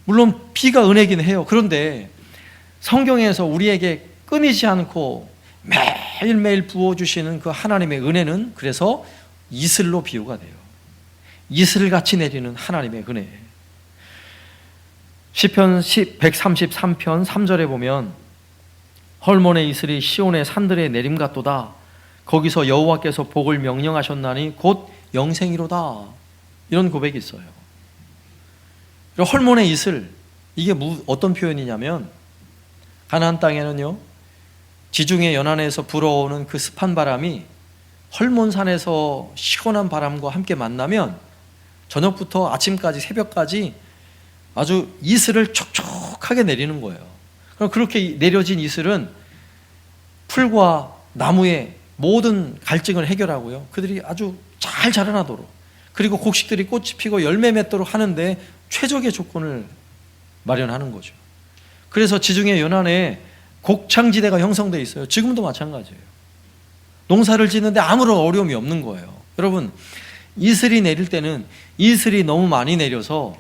물론 비가 은혜긴 해요. 그런데 성경에서 우리에게 끊이지 않고 매일매일 부어주시는 그 하나님의 은혜는 그래서 이슬로 비유가 돼요. 이슬같이 내리는 하나님의 은혜. 시편 133편 3절에 보면 헐몬의 이슬이 시온의 산들에 내림 같도다. 거기서 여호와께서 복을 명령하셨나니 곧 영생이로다. 이런 고백이 있어요. 헐몬의 이슬, 이게 어떤 표현이냐면 가나안 땅에는요, 지중해 연안에서 불어오는 그 습한 바람이 헐몬산에서 시원한 바람과 함께 만나면 저녁부터 아침까지 새벽까지 아주 이슬을 촉촉하게 내리는 거예요. 그럼 그렇게 내려진 이슬은 풀과 나무의 모든 갈증을 해결하고요, 그들이 아주 잘 자라나도록, 그리고 곡식들이 꽃이 피고 열매 맺도록 하는데 최적의 조건을 마련하는 거죠. 그래서 지중해 연안에 곡창지대가 형성되어 있어요. 지금도 마찬가지예요. 농사를 짓는데 아무런 어려움이 없는 거예요. 여러분, 이슬이 내릴 때는 이슬이 너무 많이 내려서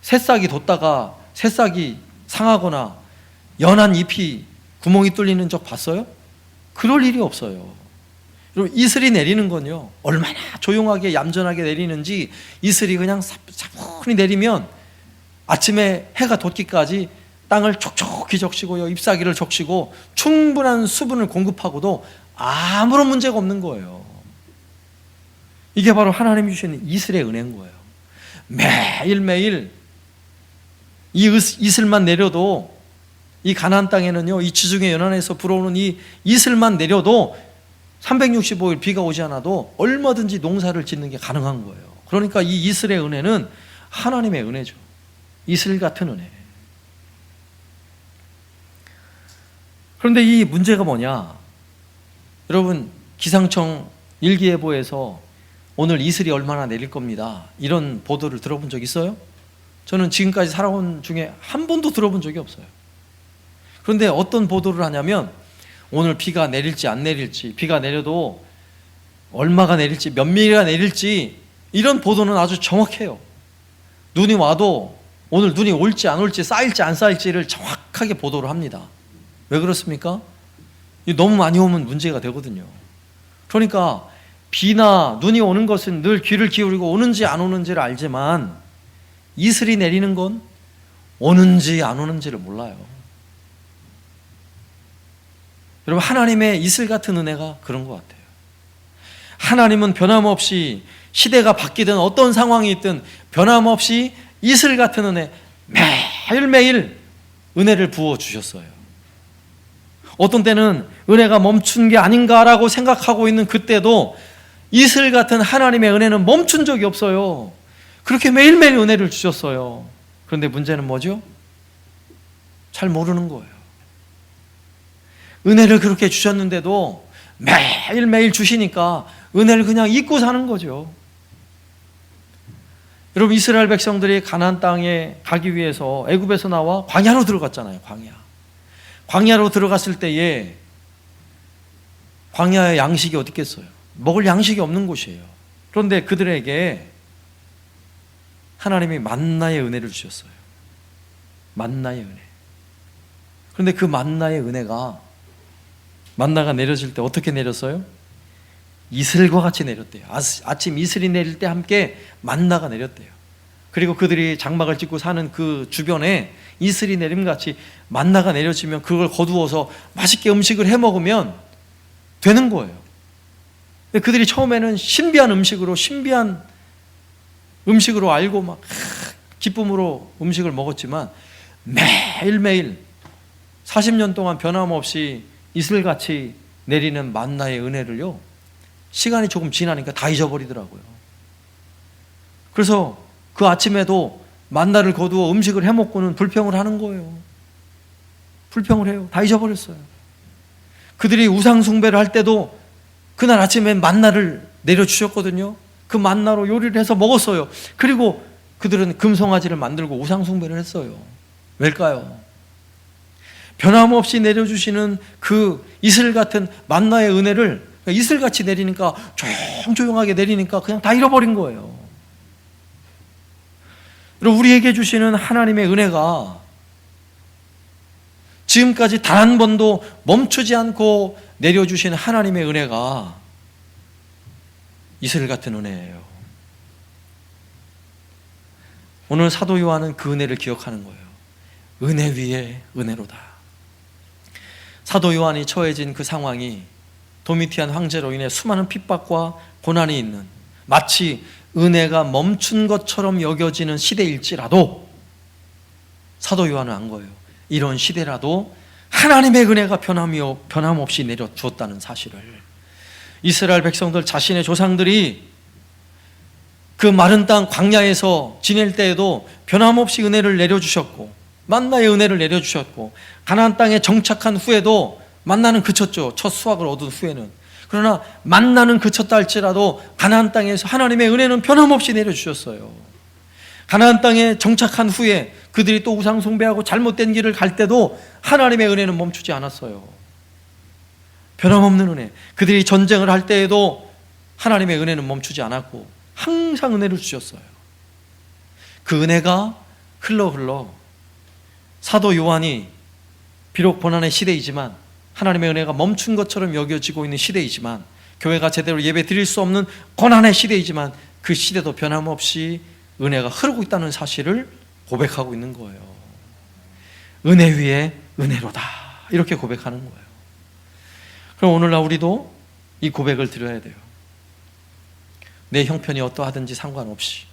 새싹이 돋다가 새싹이 상하거나 연한 잎이 구멍이 뚫리는 적 봤어요? 그럴 일이 없어요. 여러분, 이슬이 내리는 건요, 얼마나 조용하게 얌전하게 내리는지, 이슬이 그냥 차분히 내리면 아침에 해가 돋기까지 땅을 촉촉히 적시고요, 잎사귀를 적시고 충분한 수분을 공급하고도 아무런 문제가 없는 거예요. 이게 바로 하나님이 주시는 이슬의 은혜인 거예요. 매일매일 이 이슬만 내려도, 이 가나안 땅에는요, 이 지중해 연안에서 불어오는 이 이슬만 내려도 365일 비가 오지 않아도 얼마든지 농사를 짓는 게 가능한 거예요. 그러니까 이 이슬의 은혜는 하나님의 은혜죠. 이슬 같은 은혜. 그런데 이 문제가 뭐냐? 여러분, 기상청 일기예보에서 오늘 이슬이 얼마나 내릴 겁니다, 이런 보도를 들어본 적 있어요? 저는 지금까지 살아온 중에 한 번도 들어본 적이 없어요. 그런데 어떤 보도를 하냐면 오늘 비가 내릴지 안 내릴지, 비가 내려도 얼마가 내릴지, 몇 미리가 내릴지, 이런 보도는 아주 정확해요. 눈이 와도 오늘 눈이 올지 안 올지, 쌓일지 안 쌓일지를 정확하게 보도를 합니다. 왜 그렇습니까? 너무 많이 오면 문제가 되거든요. 그러니까 비나 눈이 오는 것은 늘 귀를 기울이고 오는지 안 오는지를 알지만, 이슬이 내리는 건 오는지 안 오는지를 몰라요. 여러분, 하나님의 이슬 같은 은혜가 그런 것 같아요. 하나님은 변함없이 시대가 바뀌든 어떤 상황이 있든 변함없이 이슬 같은 은혜, 매일매일 은혜를 부어주셨어요. 어떤 때는 은혜가 멈춘 게 아닌가라고 생각하고 있는 그때도 이슬 같은 하나님의 은혜는 멈춘 적이 없어요. 그렇게 매일매일 은혜를 주셨어요. 그런데 문제는 뭐죠? 잘 모르는 거예요. 은혜를 그렇게 주셨는데도 매일매일 주시니까 은혜를 그냥 잊고 사는 거죠. 여러분, 이스라엘 백성들이 가나안 땅에 가기 위해서 애굽에서 나와 광야로 들어갔잖아요. 광야로 들어갔을 때에 광야의 양식이 어디 있겠어요? 먹을 양식이 없는 곳이에요. 그런데 그들에게 하나님이 만나의 은혜를 주셨어요. 만나의 은혜. 그런데 그 만나의 은혜가, 만나가 내려질 때 어떻게 내렸어요? 이슬과 같이 내렸대요. 아침 이슬이 내릴 때 함께 만나가 내렸대요. 그리고 그들이 장막을 짓고 사는 그 주변에 이슬이 내림같이 만나가 내려지면 그걸 거두어서 맛있게 음식을 해 먹으면 되는 거예요. 근데 그들이 처음에는 신비한 음식으로 알고 막 기쁨으로 음식을 먹었지만, 매일매일 40년 동안 변함없이 이슬같이 내리는 만나의 은혜를요, 시간이 조금 지나니까 다 잊어버리더라고요. 그래서 그 아침에도 만나를 거두어 음식을 해먹고는 불평을 하는 거예요. 불평을 해요. 다 잊어버렸어요. 그들이 우상 숭배를 할 때도 그날 아침에 만나를 내려주셨거든요. 그 만나로 요리를 해서 먹었어요. 그리고 그들은 금송아지를 만들고 우상 숭배를 했어요. 왜일까요? 변함없이 내려주시는 그 이슬 같은 만나의 은혜를, 이슬같이 내리니까, 조용조용하게 내리니까 그냥 다 잃어버린 거예요. 그리고 우리에게 주시는 하나님의 은혜가 지금까지 단 한 번도 멈추지 않고 내려주신 하나님의 은혜가 이슬 같은 은혜예요. 오늘 사도 요한은 그 은혜를 기억하는 거예요. 은혜 위에 은혜로다. 사도 요한이 처해진 그 상황이 도미티안 황제로 인해 수많은 핍박과 고난이 있는, 마치 은혜가 멈춘 것처럼 여겨지는 시대일지라도 사도 요한은 안 거예요. 이런 시대라도 하나님의 은혜가 변함없이 내려주었다는 사실을. 이스라엘 백성들 자신의 조상들이 그 마른 땅 광야에서 지낼 때에도 변함없이 은혜를 내려주셨고, 만나의 은혜를 내려주셨고, 가나안 땅에 정착한 후에도 만나는 그쳤죠. 첫 수확을 얻은 후에는. 그러나 만나는 그쳤다 할지라도 가나안 땅에서 하나님의 은혜는 변함없이 내려주셨어요. 가나안 땅에 정착한 후에 그들이 또 우상 숭배하고 잘못된 길을 갈 때도 하나님의 은혜는 멈추지 않았어요. 변함없는 은혜. 그들이 전쟁을 할 때에도 하나님의 은혜는 멈추지 않았고 항상 은혜를 주셨어요. 그 은혜가 흘러 사도 요한이 비록 고난의 시대이지만, 하나님의 은혜가 멈춘 것처럼 여겨지고 있는 시대이지만, 교회가 제대로 예배 드릴 수 없는 고난의 시대이지만 그 시대도 변함없이 은혜가 흐르고 있다는 사실을 고백하고 있는 거예요. 은혜 위에 은혜로다, 이렇게 고백하는 거예요. 그럼 오늘날 우리도 이 고백을 드려야 돼요. 내 형편이 어떠하든지 상관없이.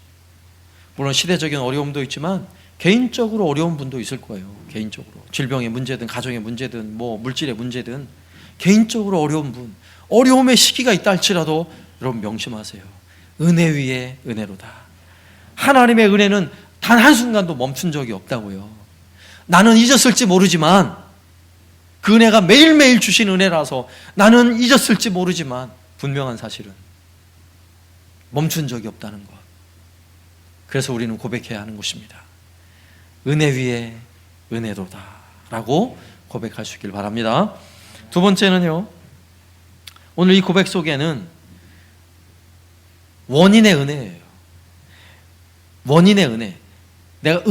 물론 시대적인 어려움도 있지만 개인적으로 어려운 분도 있을 거예요. 개인적으로 질병의 문제든 가정의 문제든 뭐 물질의 문제든 개인적으로 어려운 분, 어려움의 시기가 있다 할지라도 여러분 명심하세요. 은혜 위에 은혜로다. 하나님의 은혜는 단 한순간도 멈춘 적이 없다고요. 나는 잊었을지 모르지만, 그 은혜가 매일매일 주신 은혜라서 나는 잊었을지 모르지만 분명한 사실은 멈춘 적이 없다는 것. 그래서 우리는 고백해야 하는 것입니다. 은혜 위에 은혜로다 라고 고백하시길 바랍니다. 두 번째는요, 오늘 이 고백 속에는 원인의 은혜예요. 원인의 은혜. 내가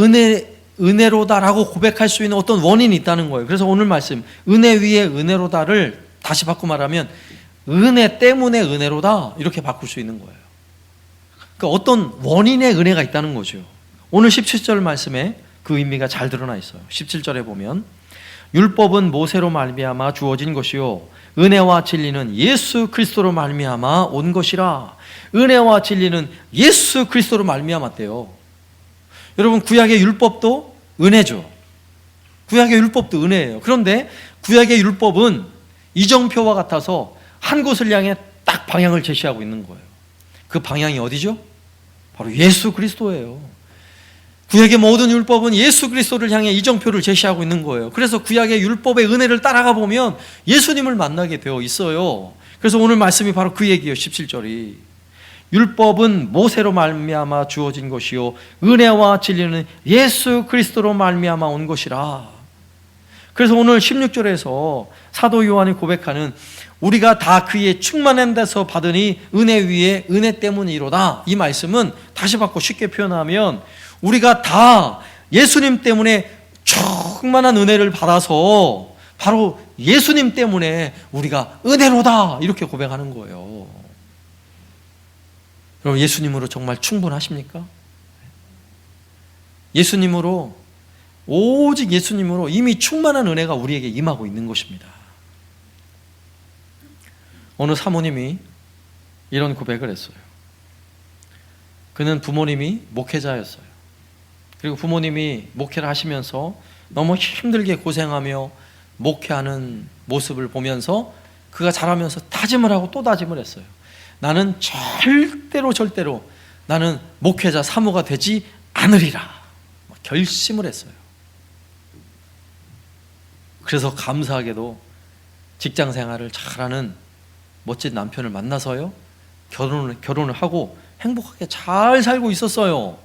은혜로다라고 고백할 수 있는 어떤 원인이 있다는 거예요. 그래서 오늘 말씀, 은혜 위에 은혜로다를 다시 바꿔 말하면 은혜 때문에 은혜로다, 이렇게 바꿀 수 있는 거예요. 그러니까 어떤 원인의 은혜가 있다는 거죠. 오늘 17절 말씀에 그 의미가 잘 드러나 있어요. 17절에 보면 율법은 모세로 말미암아 주어진 것이요 은혜와 진리는 예수 그리스도로 말미암아 온 것이라. 은혜와 진리는 예수 그리스도로 말미암았대요. 여러분, 구약의 율법도 은혜죠. 구약의 율법도 은혜예요. 그런데 구약의 율법은 이정표와 같아서 한 곳을 향해 딱 방향을 제시하고 있는 거예요. 그 방향이 어디죠? 바로 예수 그리스도예요. 구약의 모든 율법은 예수 그리스도를 향해 이정표를 제시하고 있는 거예요. 그래서 구약의 율법의 은혜를 따라가 보면 예수님을 만나게 되어 있어요. 그래서 오늘 말씀이 바로 그 얘기예요. 17절이 율법은 모세로 말미암아 주어진 것이요 은혜와 진리는 예수 그리스도로 말미암아 온 것이라. 그래서 오늘 16절에서 사도 요한이 고백하는 우리가 다 그의 충만한 데서 받으니 은혜 위에 은혜 때문이로다, 이 말씀은 다시 바꿔 쉽게 표현하면 우리가 다 예수님 때문에 충만한 은혜를 받아서 바로 예수님 때문에 우리가 은혜로다, 이렇게 고백하는 거예요. 여러분, 예수님으로 정말 충분하십니까? 예수님으로, 오직 예수님으로 이미 충만한 은혜가 우리에게 임하고 있는 것입니다. 어느 사모님이 이런 고백을 했어요. 그는 부모님이 목회자였어요. 그리고 부모님이 목회를 하시면서 너무 힘들게 고생하며 목회하는 모습을 보면서 그가 자라면서 다짐을 하고 또 다짐을 했어요. 나는 절대로 나는 목회자 사모가 되지 않으리라 결심을 했어요. 그래서 감사하게도 직장 생활을 잘하는 멋진 남편을 만나서요, 결혼을 하고 행복하게 잘 살고 있었어요.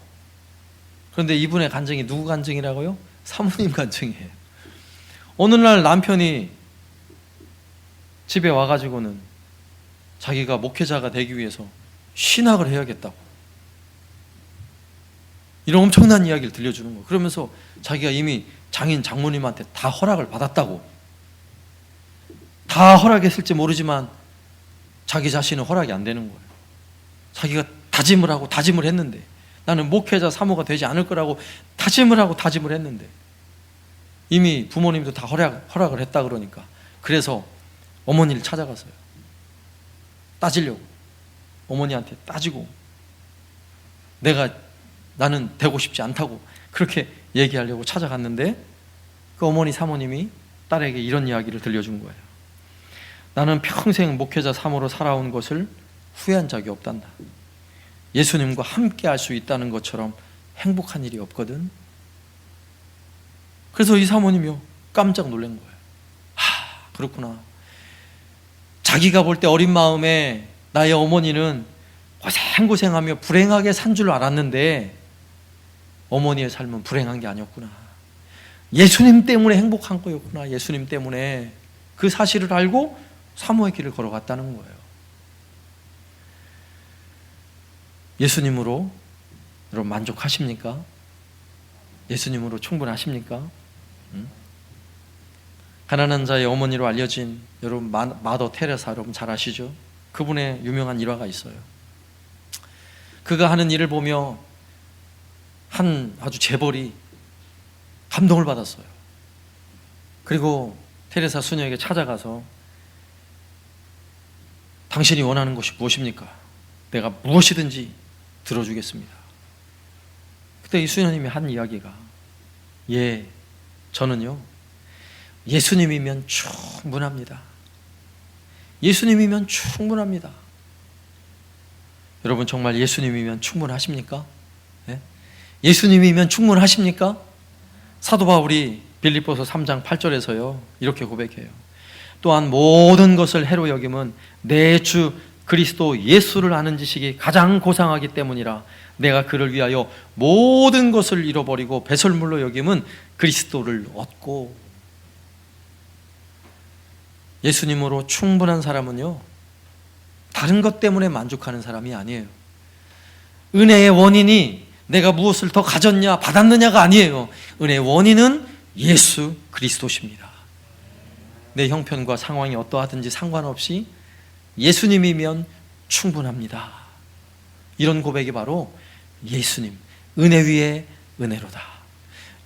그런데 이분의 간증이 누구 간증이라고요? 사모님 간증이에요. 어느 날 남편이 집에 와가지고는 자기가 목회자가 되기 위해서 신학을 해야겠다고 이런 엄청난 이야기를 들려주는 거예요. 그러면서 자기가 이미 장인 장모님한테 다 허락을 받았다고, 다 허락했을지 모르지만 자기 자신은 허락이 안 되는 거예요. 자기가 다짐을 하고 다짐을 했는데, 나는 목회자 사모가 되지 않을 거라고 다짐을 하고 다짐을 했는데 이미 부모님도 다 허락을 했다 그러니까. 그래서 어머니를 찾아갔어요. 따지려고. 어머니한테 따지고 나는 되고 싶지 않다고 그렇게 얘기하려고 찾아갔는데 그 어머니 사모님이 딸에게 이런 이야기를 들려준 거예요. 나는 평생 목회자 삶으로 살아온 것을 후회한 적이 없단다. 예수님과 함께 할 수 있다는 것처럼 행복한 일이 없거든. 그래서 이 사모님이요 깜짝 놀란 거예요. 그렇구나. 자기가 볼 때 어린 마음에 나의 어머니는 고생고생하며 불행하게 산 줄 알았는데 어머니의 삶은 불행한 게 아니었구나. 예수님 때문에 행복한 거였구나. 예수님 때문에. 그 사실을 알고 사모의 길을 걸어갔다는 거예요. 예수님으로 여러분 만족하십니까? 예수님으로 충분하십니까? 가난한 자의 어머니로 알려진 여러분 마더 테레사 여러분 잘 아시죠? 그분의 유명한 일화가 있어요. 그가 하는 일을 보며 한 아주 재벌이 감동을 받았어요. 그리고 테레사 수녀에게 찾아가서 당신이 원하는 것이 무엇입니까? 내가 무엇이든지 들어주겠습니다. 그때 이 수녀님이 한 이야기가 저는요 예수님이면 충분합니다. 예수님이면 충분합니다. 여러분 정말 예수님이면 충분하십니까? 네? 예수님이면 충분하십니까? 사도 바울이 빌립보서 3장 8절에서요 이렇게 고백해요. 또한 모든 것을 해로 여김은 내 주 그리스도 예수를 아는 지식이 가장 고상하기 때문이라. 내가 그를 위하여 모든 것을 잃어버리고 배설물로 여김은 그리스도를 얻고. 예수님으로 충분한 사람은요 다른 것 때문에 만족하는 사람이 아니에요. 은혜의 원인이 내가 무엇을 더 가졌냐 받았느냐가 아니에요. 은혜의 원인은 예수 그리스도십니다. 내 형편과 상황이 어떠하든지 상관없이 예수님이면 충분합니다. 이런 고백이 바로 예수님, 은혜 위에 은혜로다.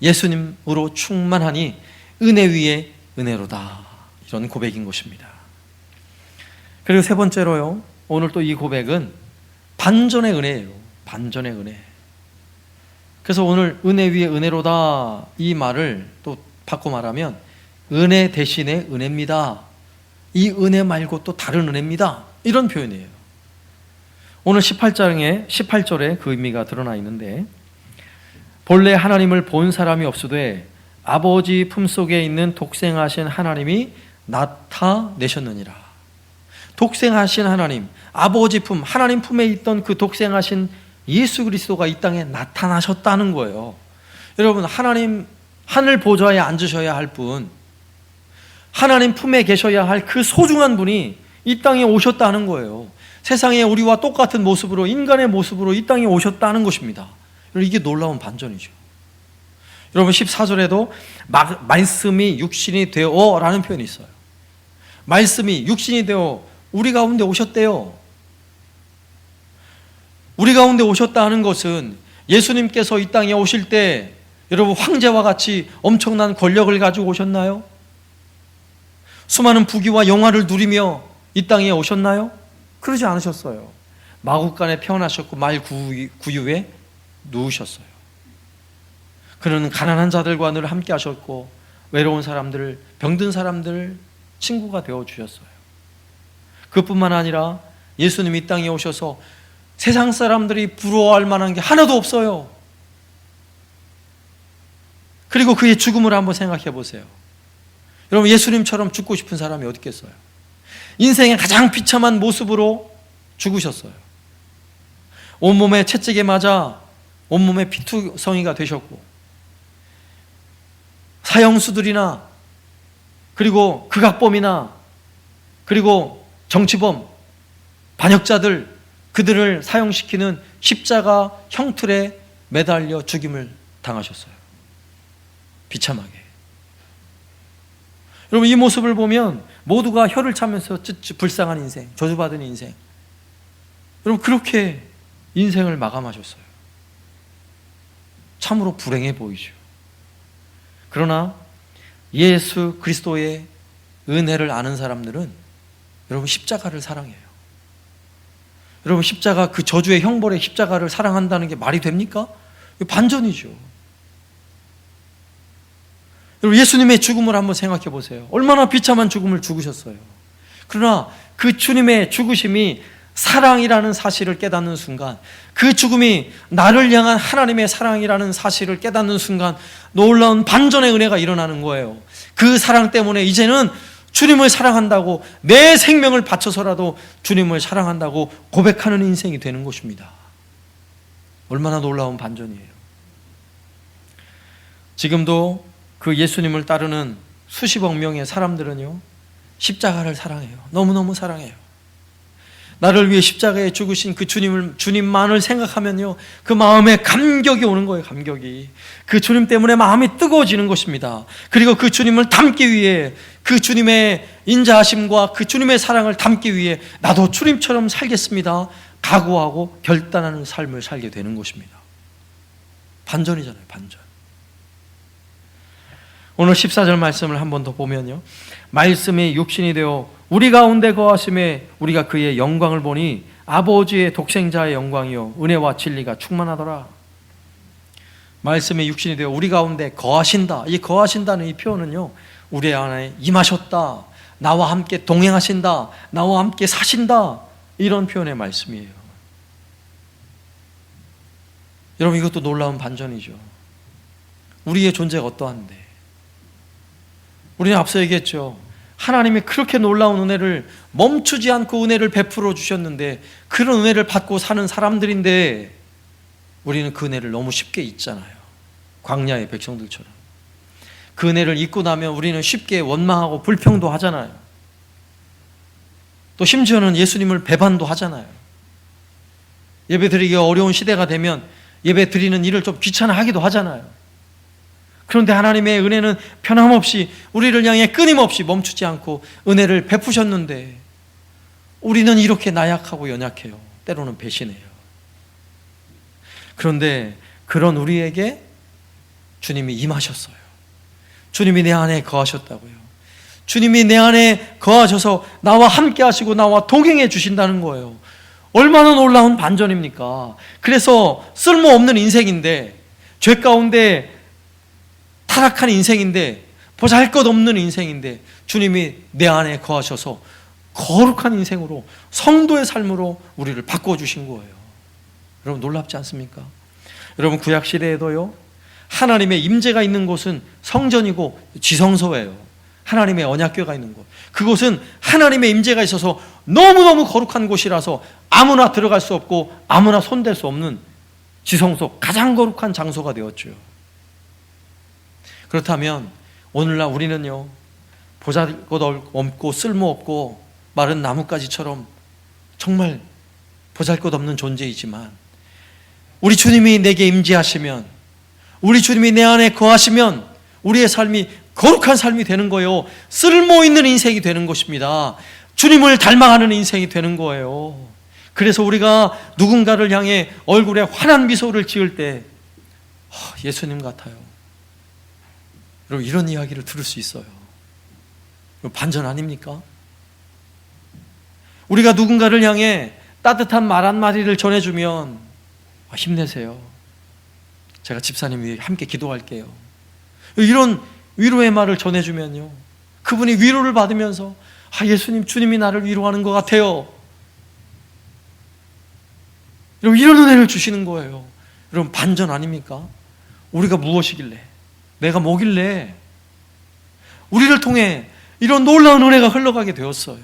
예수님으로 충만하니 은혜 위에 은혜로다. 이런 고백인 것입니다. 그리고 세 번째로요, 오늘 또 이 고백은 반전의 은혜예요. 반전의 은혜. 그래서 오늘 은혜 위에 은혜로다 이 말을 또 바꿔 말하면 은혜 대신에 은혜입니다. 이 은혜 말고 또 다른 은혜입니다. 이런 표현이에요. 오늘 18절에 그 의미가 드러나 있는데, 본래 하나님을 본 사람이 없으되 아버지 품속에 있는 독생하신 하나님이 나타내셨느니라. 독생하신 하나님, 아버지 품, 하나님 품에 있던 그 독생하신 예수 그리스도가 이 땅에 나타나셨다는 거예요. 여러분, 하나님 하늘 보좌에 앉으셔야 할 분, 하나님 품에 계셔야 할 그 소중한 분이 이 땅에 오셨다는 거예요. 세상에 우리와 똑같은 모습으로, 인간의 모습으로 이 땅에 오셨다는 것입니다. 이게 놀라운 반전이죠. 여러분, 14절에도 말씀이 육신이 되어 라는 표현이 있어요. 말씀이 육신이 되어 우리 가운데 오셨대요. 우리 가운데 오셨다 하는 것은 예수님께서 이 땅에 오실 때 여러분 황제와 같이 엄청난 권력을 가지고 오셨나요? 수많은 부귀와 영화를 누리며 이 땅에 오셨나요? 그러지 않으셨어요. 마구간에 태어나셨고 말 구유에 누우셨어요. 그는 가난한 자들과 늘 함께 하셨고 외로운 사람들, 병든 사람들 친구가 되어주셨어요. 그뿐만 아니라 예수님이 이 땅에 오셔서 세상 사람들이 부러워할 만한 게 하나도 없어요. 그리고 그의 죽음을 한번 생각해 보세요. 여러분, 예수님처럼 죽고 싶은 사람이 어디 있겠어요? 인생의 가장 비참한 모습으로 죽으셨어요. 온몸에 채찍에 맞아 온몸에 피투성이가 되셨고, 사형수들이나 그리고 극악범이나 그리고 정치범, 반역자들, 그들을 사형시키는 십자가 형틀에 매달려 죽임을 당하셨어요. 비참하게. 여러분, 이 모습을 보면 모두가 혀를 차면서 불쌍한 인생, 저주받은 인생. 여러분, 그렇게 인생을 마감하셨어요. 참으로 불행해 보이죠. 그러나 예수 그리스도의 은혜를 아는 사람들은 여러분 십자가를 사랑해요. 여러분 십자가, 그 저주의 형벌의 십자가를 사랑한다는 게 말이 됩니까? 이거 반전이죠. 여러분 예수님의 죽음을 한번 생각해 보세요. 얼마나 비참한 죽음을 죽으셨어요. 그러나 그 주님의 죽으심이 사랑이라는 사실을 깨닫는 순간, 그 죽음이 나를 향한 하나님의 사랑이라는 사실을 깨닫는 순간 놀라운 반전의 은혜가 일어나는 거예요. 그 사랑 때문에 이제는 주님을 사랑한다고, 내 생명을 바쳐서라도 주님을 사랑한다고 고백하는 인생이 되는 것입니다. 얼마나 놀라운 반전이에요. 지금도 그 예수님을 따르는 수십억 명의 사람들은요, 십자가를 사랑해요. 너무너무 사랑해요. 나를 위해 십자가에 죽으신 그 주님만을 생각하면요, 그 마음에 감격이 오는 거예요. 감격이. 그 주님 때문에 마음이 뜨거워지는 것입니다. 그리고 그 주님을 닮기 위해, 그 주님의 인자하심과 그 주님의 사랑을 닮기 위해 나도 주님처럼 살겠습니다 각오하고 결단하는 삶을 살게 되는 것입니다. 반전이잖아요. 반전. 오늘 14절 말씀을 한 번 더 보면요, 말씀이 육신이 되어 우리 가운데 거하심에 우리가 그의 영광을 보니 아버지의 독생자의 영광이요 은혜와 진리가 충만하더라. 말씀이 육신이 되어 우리 가운데 거하신다. 이 거하신다는 이 표현은요, 우리 안에 임하셨다, 나와 함께 동행하신다, 나와 함께 사신다, 이런 표현의 말씀이에요. 여러분 이것도 놀라운 반전이죠. 우리의 존재가 어떠한데, 우리는 앞서 얘기했죠. 하나님이 그렇게 놀라운 은혜를, 멈추지 않고 은혜를 베풀어 주셨는데, 그런 은혜를 받고 사는 사람들인데 우리는 그 은혜를 너무 쉽게 잊잖아요. 광야의 백성들처럼. 그 은혜를 잊고 나면 우리는 쉽게 원망하고 불평도 하잖아요. 또 심지어는 예수님을 배반도 하잖아요. 예배 드리기가 어려운 시대가 되면 예배 드리는 일을 좀 귀찮아하기도 하잖아요. 그런데 하나님의 은혜는 변함없이 우리를 향해 끊임없이 멈추지 않고 은혜를 베푸셨는데, 우리는 이렇게 나약하고 연약해요. 때로는 배신해요. 그런데 그런 우리에게 주님이 임하셨어요. 주님이 내 안에 거하셨다고요. 주님이 내 안에 거하셔서 나와 함께 하시고 나와 동행해 주신다는 거예요. 얼마나 놀라운 반전입니까? 그래서 쓸모없는 인생인데, 죄 가운데 타락한 인생인데, 보잘것없는 인생인데 주님이 내 안에 거하셔서 거룩한 인생으로, 성도의 삶으로 우리를 바꿔주신 거예요. 여러분 놀랍지 않습니까? 여러분 구약 시대에도요, 하나님의 임재가 있는 곳은 성전이고 지성소예요. 하나님의 언약궤가 있는 곳, 그곳은 하나님의 임재가 있어서 너무너무 거룩한 곳이라서 아무나 들어갈 수 없고 아무나 손댈 수 없는 지성소, 가장 거룩한 장소가 되었죠. 그렇다면 오늘날 우리는요, 보잘것없고 쓸모없고 마른 나뭇가지처럼 정말 보잘것없는 존재이지만, 우리 주님이 내게 임재하시면, 우리 주님이 내 안에 거하시면 우리의 삶이 거룩한 삶이 되는 거예요. 쓸모있는 인생이 되는 것입니다. 주님을 닮아가는 인생이 되는 거예요. 그래서 우리가 누군가를 향해 얼굴에 환한 미소를 지을 때 예수님 같아요. 여러분 이런 이야기를 들을 수 있어요. 반전 아닙니까? 우리가 누군가를 향해 따뜻한 말 한마디를 전해주면 힘내세요, 제가 집사님 위해 함께 기도할게요, 이런 위로의 말을 전해주면요, 그분이 위로를 받으면서 예수님, 주님이 나를 위로하는 것 같아요, 여러분 이런 은혜를 주시는 거예요. 여러분 반전 아닙니까? 우리가 무엇이길래, 내가 뭐길래 우리를 통해 이런 놀라운 은혜가 흘러가게 되었어요.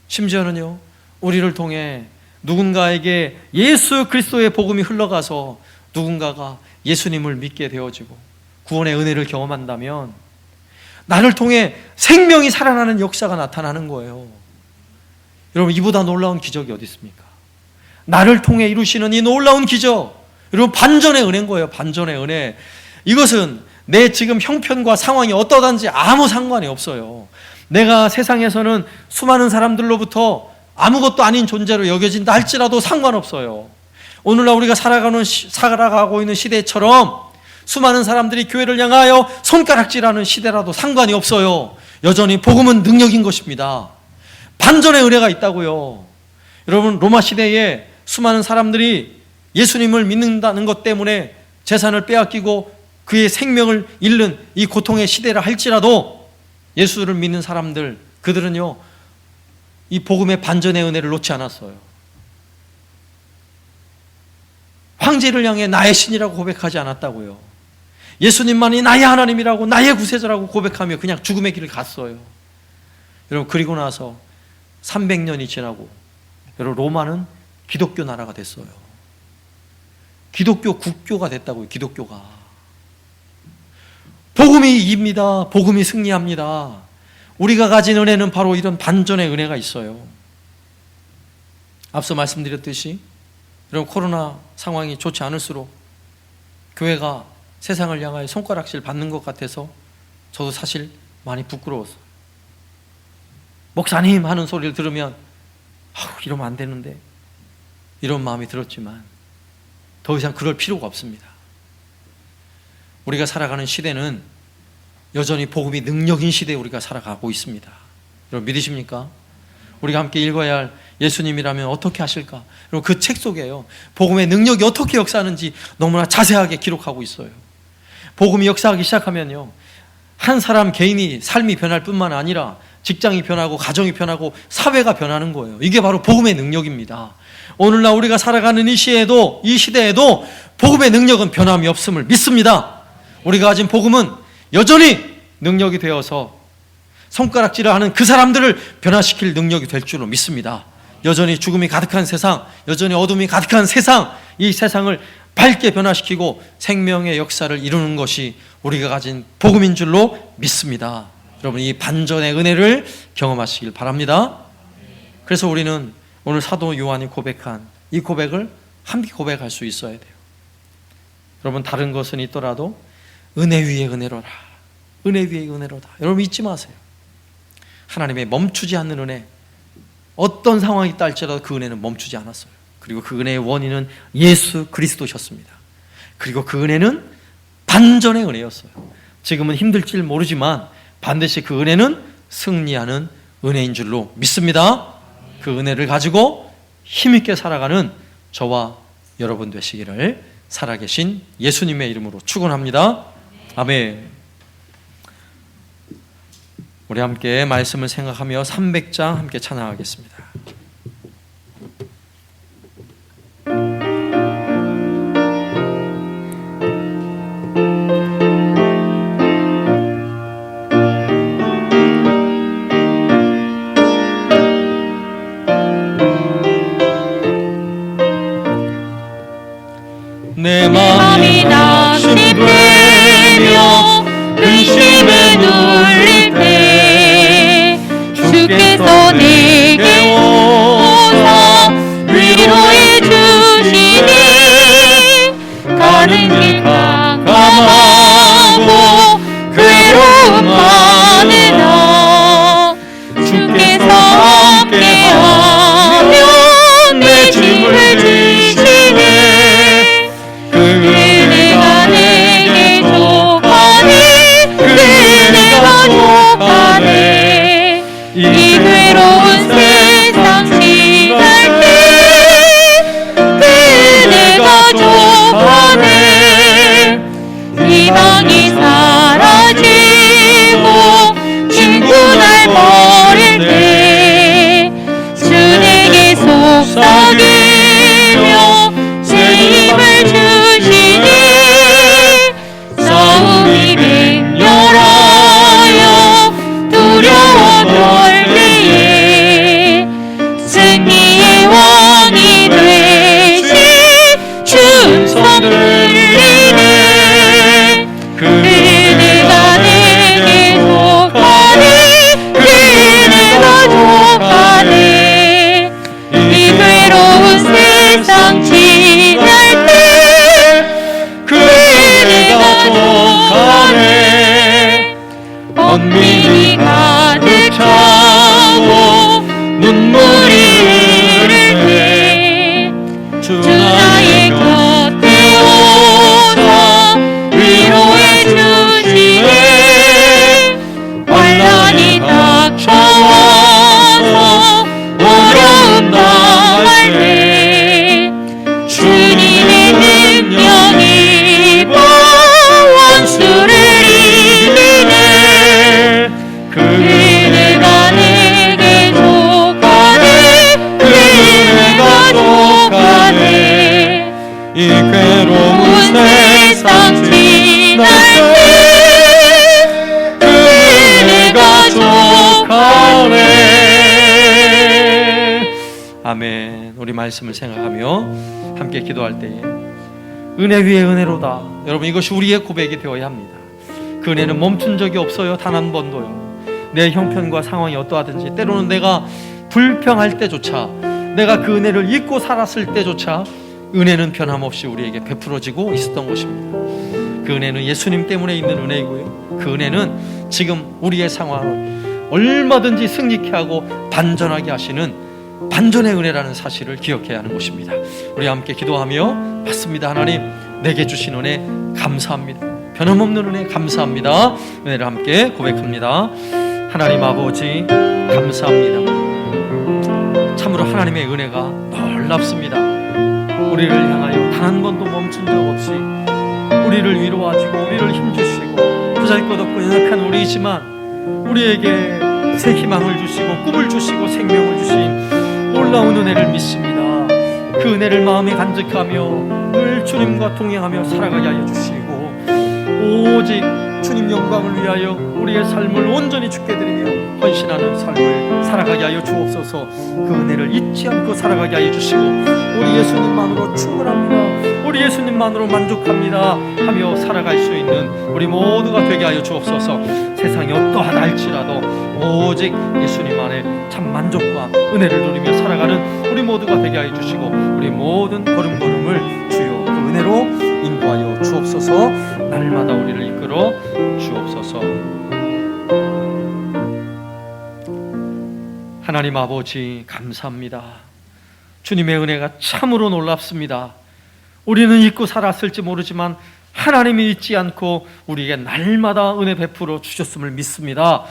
심지어는요, 우리를 통해 누군가에게 예수 그리스도의 복음이 흘러가서 누군가가 예수님을 믿게 되어지고 구원의 은혜를 경험한다면 나를 통해 생명이 살아나는 역사가 나타나는 거예요. 여러분 이보다 놀라운 기적이 어디 있습니까? 나를 통해 이루시는 이 놀라운 기적, 여러분 반전의 은혜인 거예요. 반전의 은혜. 이것은 내 지금 형편과 상황이 어떠한지 아무 상관이 없어요. 내가 세상에서는 수많은 사람들로부터 아무것도 아닌 존재로 여겨진다 할지라도 상관없어요. 오늘날 우리가 살아가고 있는 시대처럼 수많은 사람들이 교회를 향하여 손가락질하는 시대라도 상관이 없어요. 여전히 복음은 능력인 것입니다. 반전의 은혜가 있다고요. 여러분, 로마 시대에 수많은 사람들이 예수님을 믿는다는 것 때문에 재산을 빼앗기고 그의 생명을 잃는 이 고통의 시대라 할지라도 예수를 믿는 사람들, 그들은요, 이 복음의 반전의 은혜를 놓지 않았어요. 황제를 향해 나의 신이라고 고백하지 않았다고요. 예수님만이 나의 하나님이라고, 나의 구세주라고 고백하며 그냥 죽음의 길을 갔어요. 여러분, 그리고 나서 300년이 지나고 여러분, 로마는 기독교 나라가 됐어요. 기독교 국교가 됐다고요. 기독교가. 복음이 이깁니다. 복음이 승리합니다. 우리가 가진 은혜는 바로 이런 반전의 은혜가 있어요. 앞서 말씀드렸듯이 여러분, 코로나 상황이 좋지 않을수록 교회가 세상을 향하여 손가락질 받는 것 같아서 저도 사실 많이 부끄러웠어요. 목사님 하는 소리를 들으면 이러면 안 되는데 이런 마음이 들었지만 더 이상 그럴 필요가 없습니다. 우리가 살아가는 시대는 여전히 복음이 능력인 시대에 우리가 살아가고 있습니다. 여러분, 믿으십니까? 우리가 함께 읽어야 할 예수님이라면 어떻게 하실까? 그리고 그 책 속에요, 복음의 능력이 어떻게 역사하는지 너무나 자세하게 기록하고 있어요. 복음이 역사하기 시작하면요, 한 사람 개인이 삶이 변할 뿐만 아니라 직장이 변하고 가정이 변하고 사회가 변하는 거예요. 이게 바로 복음의 능력입니다. 오늘날 우리가 살아가는 이 시대에도 복음의 능력은 변함이 없음을 믿습니다. 우리가 가진 복음은 여전히 능력이 되어서 손가락질을 하는 그 사람들을 변화시킬 능력이 될 줄로 믿습니다. 여전히 죽음이 가득한 세상, 여전히 어둠이 가득한 세상, 이 세상을 밝게 변화시키고 생명의 역사를 이루는 것이 우리가 가진 복음인 줄로 믿습니다. 여러분, 이 반전의 은혜를 경험하시길 바랍니다. 그래서 우리는 오늘 사도 요한이 고백한 이 고백을 함께 고백할 수 있어야 돼요. 여러분, 다른 것은 있더라도 은혜 위에 은혜로라, 은혜 위에 은혜로다. 여러분, 잊지 마세요. 하나님의 멈추지 않는 은혜, 어떤 상황이 있다 할지라도 그 은혜는 멈추지 않았어요. 그리고 그 은혜의 원인은 예수 그리스도셨습니다. 그리고 그 은혜는 반전의 은혜였어요. 지금은 힘들지 모르지만 반드시 그 은혜는 승리하는 은혜인 줄로 믿습니다. 그 은혜를 가지고 힘있게 살아가는 저와 여러분 되시기를 살아계신 예수님의 이름으로 축원합니다. 아멘. 우리 함께 말씀을 생각하며 300장 함께 찬양하겠습니다. 내 맘이 낙심되며 근심에 눌릴 때 주께서 내게 오사 위로해 주시니 가는 길 깜깜하고 괴로움 많으나 주께서 함께하면 내 짐을 지시네. 그대가 내게 족하네, 그대가 족하네. 이 괴로운 세상 지날 때 그대가 족하네. 희망이 사라지고 친구 날 버릴 때 주에게 속삭이며 새 힘을 주시니 싸움이 맹렬하여 두려워 떨리에 승리의 왕이 되신 춤성 들리네. 그대가 내게 속하네, 그대가 족하네. 이 괴로운 세상 지날 때 그대가 족하네. 번민이 가득 차고 눈물이 흐를 때 주 나의 곁에 오사 위로해 아멘. 우리 말씀을 생각하며 함께 기도할 때에 은혜 위에 은혜로다. 여러분, 이것이 우리의 고백이 되어야 합니다. 그 은혜는 멈춘 적이 없어요. 단 한 번도요. 내 형편과 상황이 어떠하든지, 때로는 내가 불평할 때조차, 내가 그 은혜를 잊고 살았을 때조차 은혜는 변함없이 우리에게 베풀어지고 있었던 것입니다. 그 은혜는 예수님 때문에 있는 은혜이고요, 그 은혜는 지금 우리의 상황을 얼마든지 승리케 하고 반전하게 하시는 반전의 은혜라는 사실을 기억해야 하는 것입니다. 우리 함께 기도하며 받습니다. 하나님, 내게 주신 은혜 감사합니다. 변함없는 은혜 감사합니다. 은혜를 함께 고백합니다. 하나님 아버지 감사합니다. 참으로 하나님의 은혜가 놀랍습니다. 우리를 향하여 단 한 번도 멈춘 적 없이 우리를 위로하시고 우리를 힘주시고, 보잘것없고 연약한 우리이지만 우리에게 새 희망을 주시고 꿈을 주시고 생명을 주신 놀라운 은혜를 믿습니다. 그 은혜를 마음에 간직하며 늘 주님과 동행하며 살아가게 하여 주시고, 오직 주님 영광을 위하여 우리의 삶을 온전히 주께 드리며 헌신하는 삶을 살아가게 하여 주옵소서. 그 은혜를 잊지 않고 살아가게 하여 주시고, 우리 예수님만으로 충분합니다, 우리 예수님만으로 만족합니다 하며 살아갈 수 있는 우리 모두가 되게 하여 주옵소서. 세상이 어떠하다 할지라도 오직 예수님 안에 참 만족과 은혜를 누리며 살아가는 우리 모두가 되게 하여 주시고, 우리 모든 걸음걸음을 주여 그 은혜로 인도하여 주옵소서. 날마다 우리를 이끌어 주옵소서. 하나님 아버지 감사합니다. 주님의 은혜가 참으로 놀랍습니다. 우리는 잊고 살았을지 모르지만 하나님이 잊지 않고 우리에게 날마다 은혜 베풀어 주셨음을 믿습니다.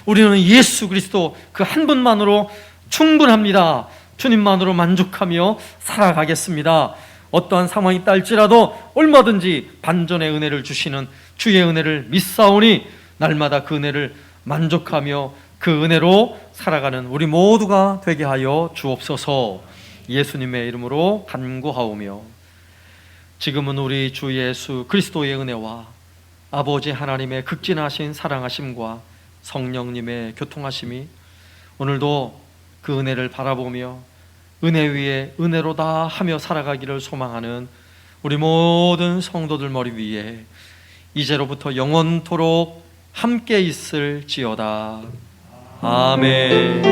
우리는 예수 그리스도 그 한 분만으로 충분합니다. 주님만으로 만족하며 살아가겠습니다. 어떠한 상황이 있다 할지라도 얼마든지 반전의 은혜를 주시는 주의 은혜를 믿사오니 날마다 그 은혜를 만족하며 그 은혜로 살아가는 우리 모두가 되게 하여 주옵소서. 예수님의 이름으로 간구하오며, 지금은 우리 주 예수 그리스도의 은혜와 아버지 하나님의 극진하신 사랑하심과 성령님의 교통하심이 오늘도 그 은혜를 바라보며 은혜 위에 은혜로다 하며 살아가기를 소망하는 우리 모든 성도들 머리 위에 이제로부터 영원토록 함께 있을지어다. 아멘.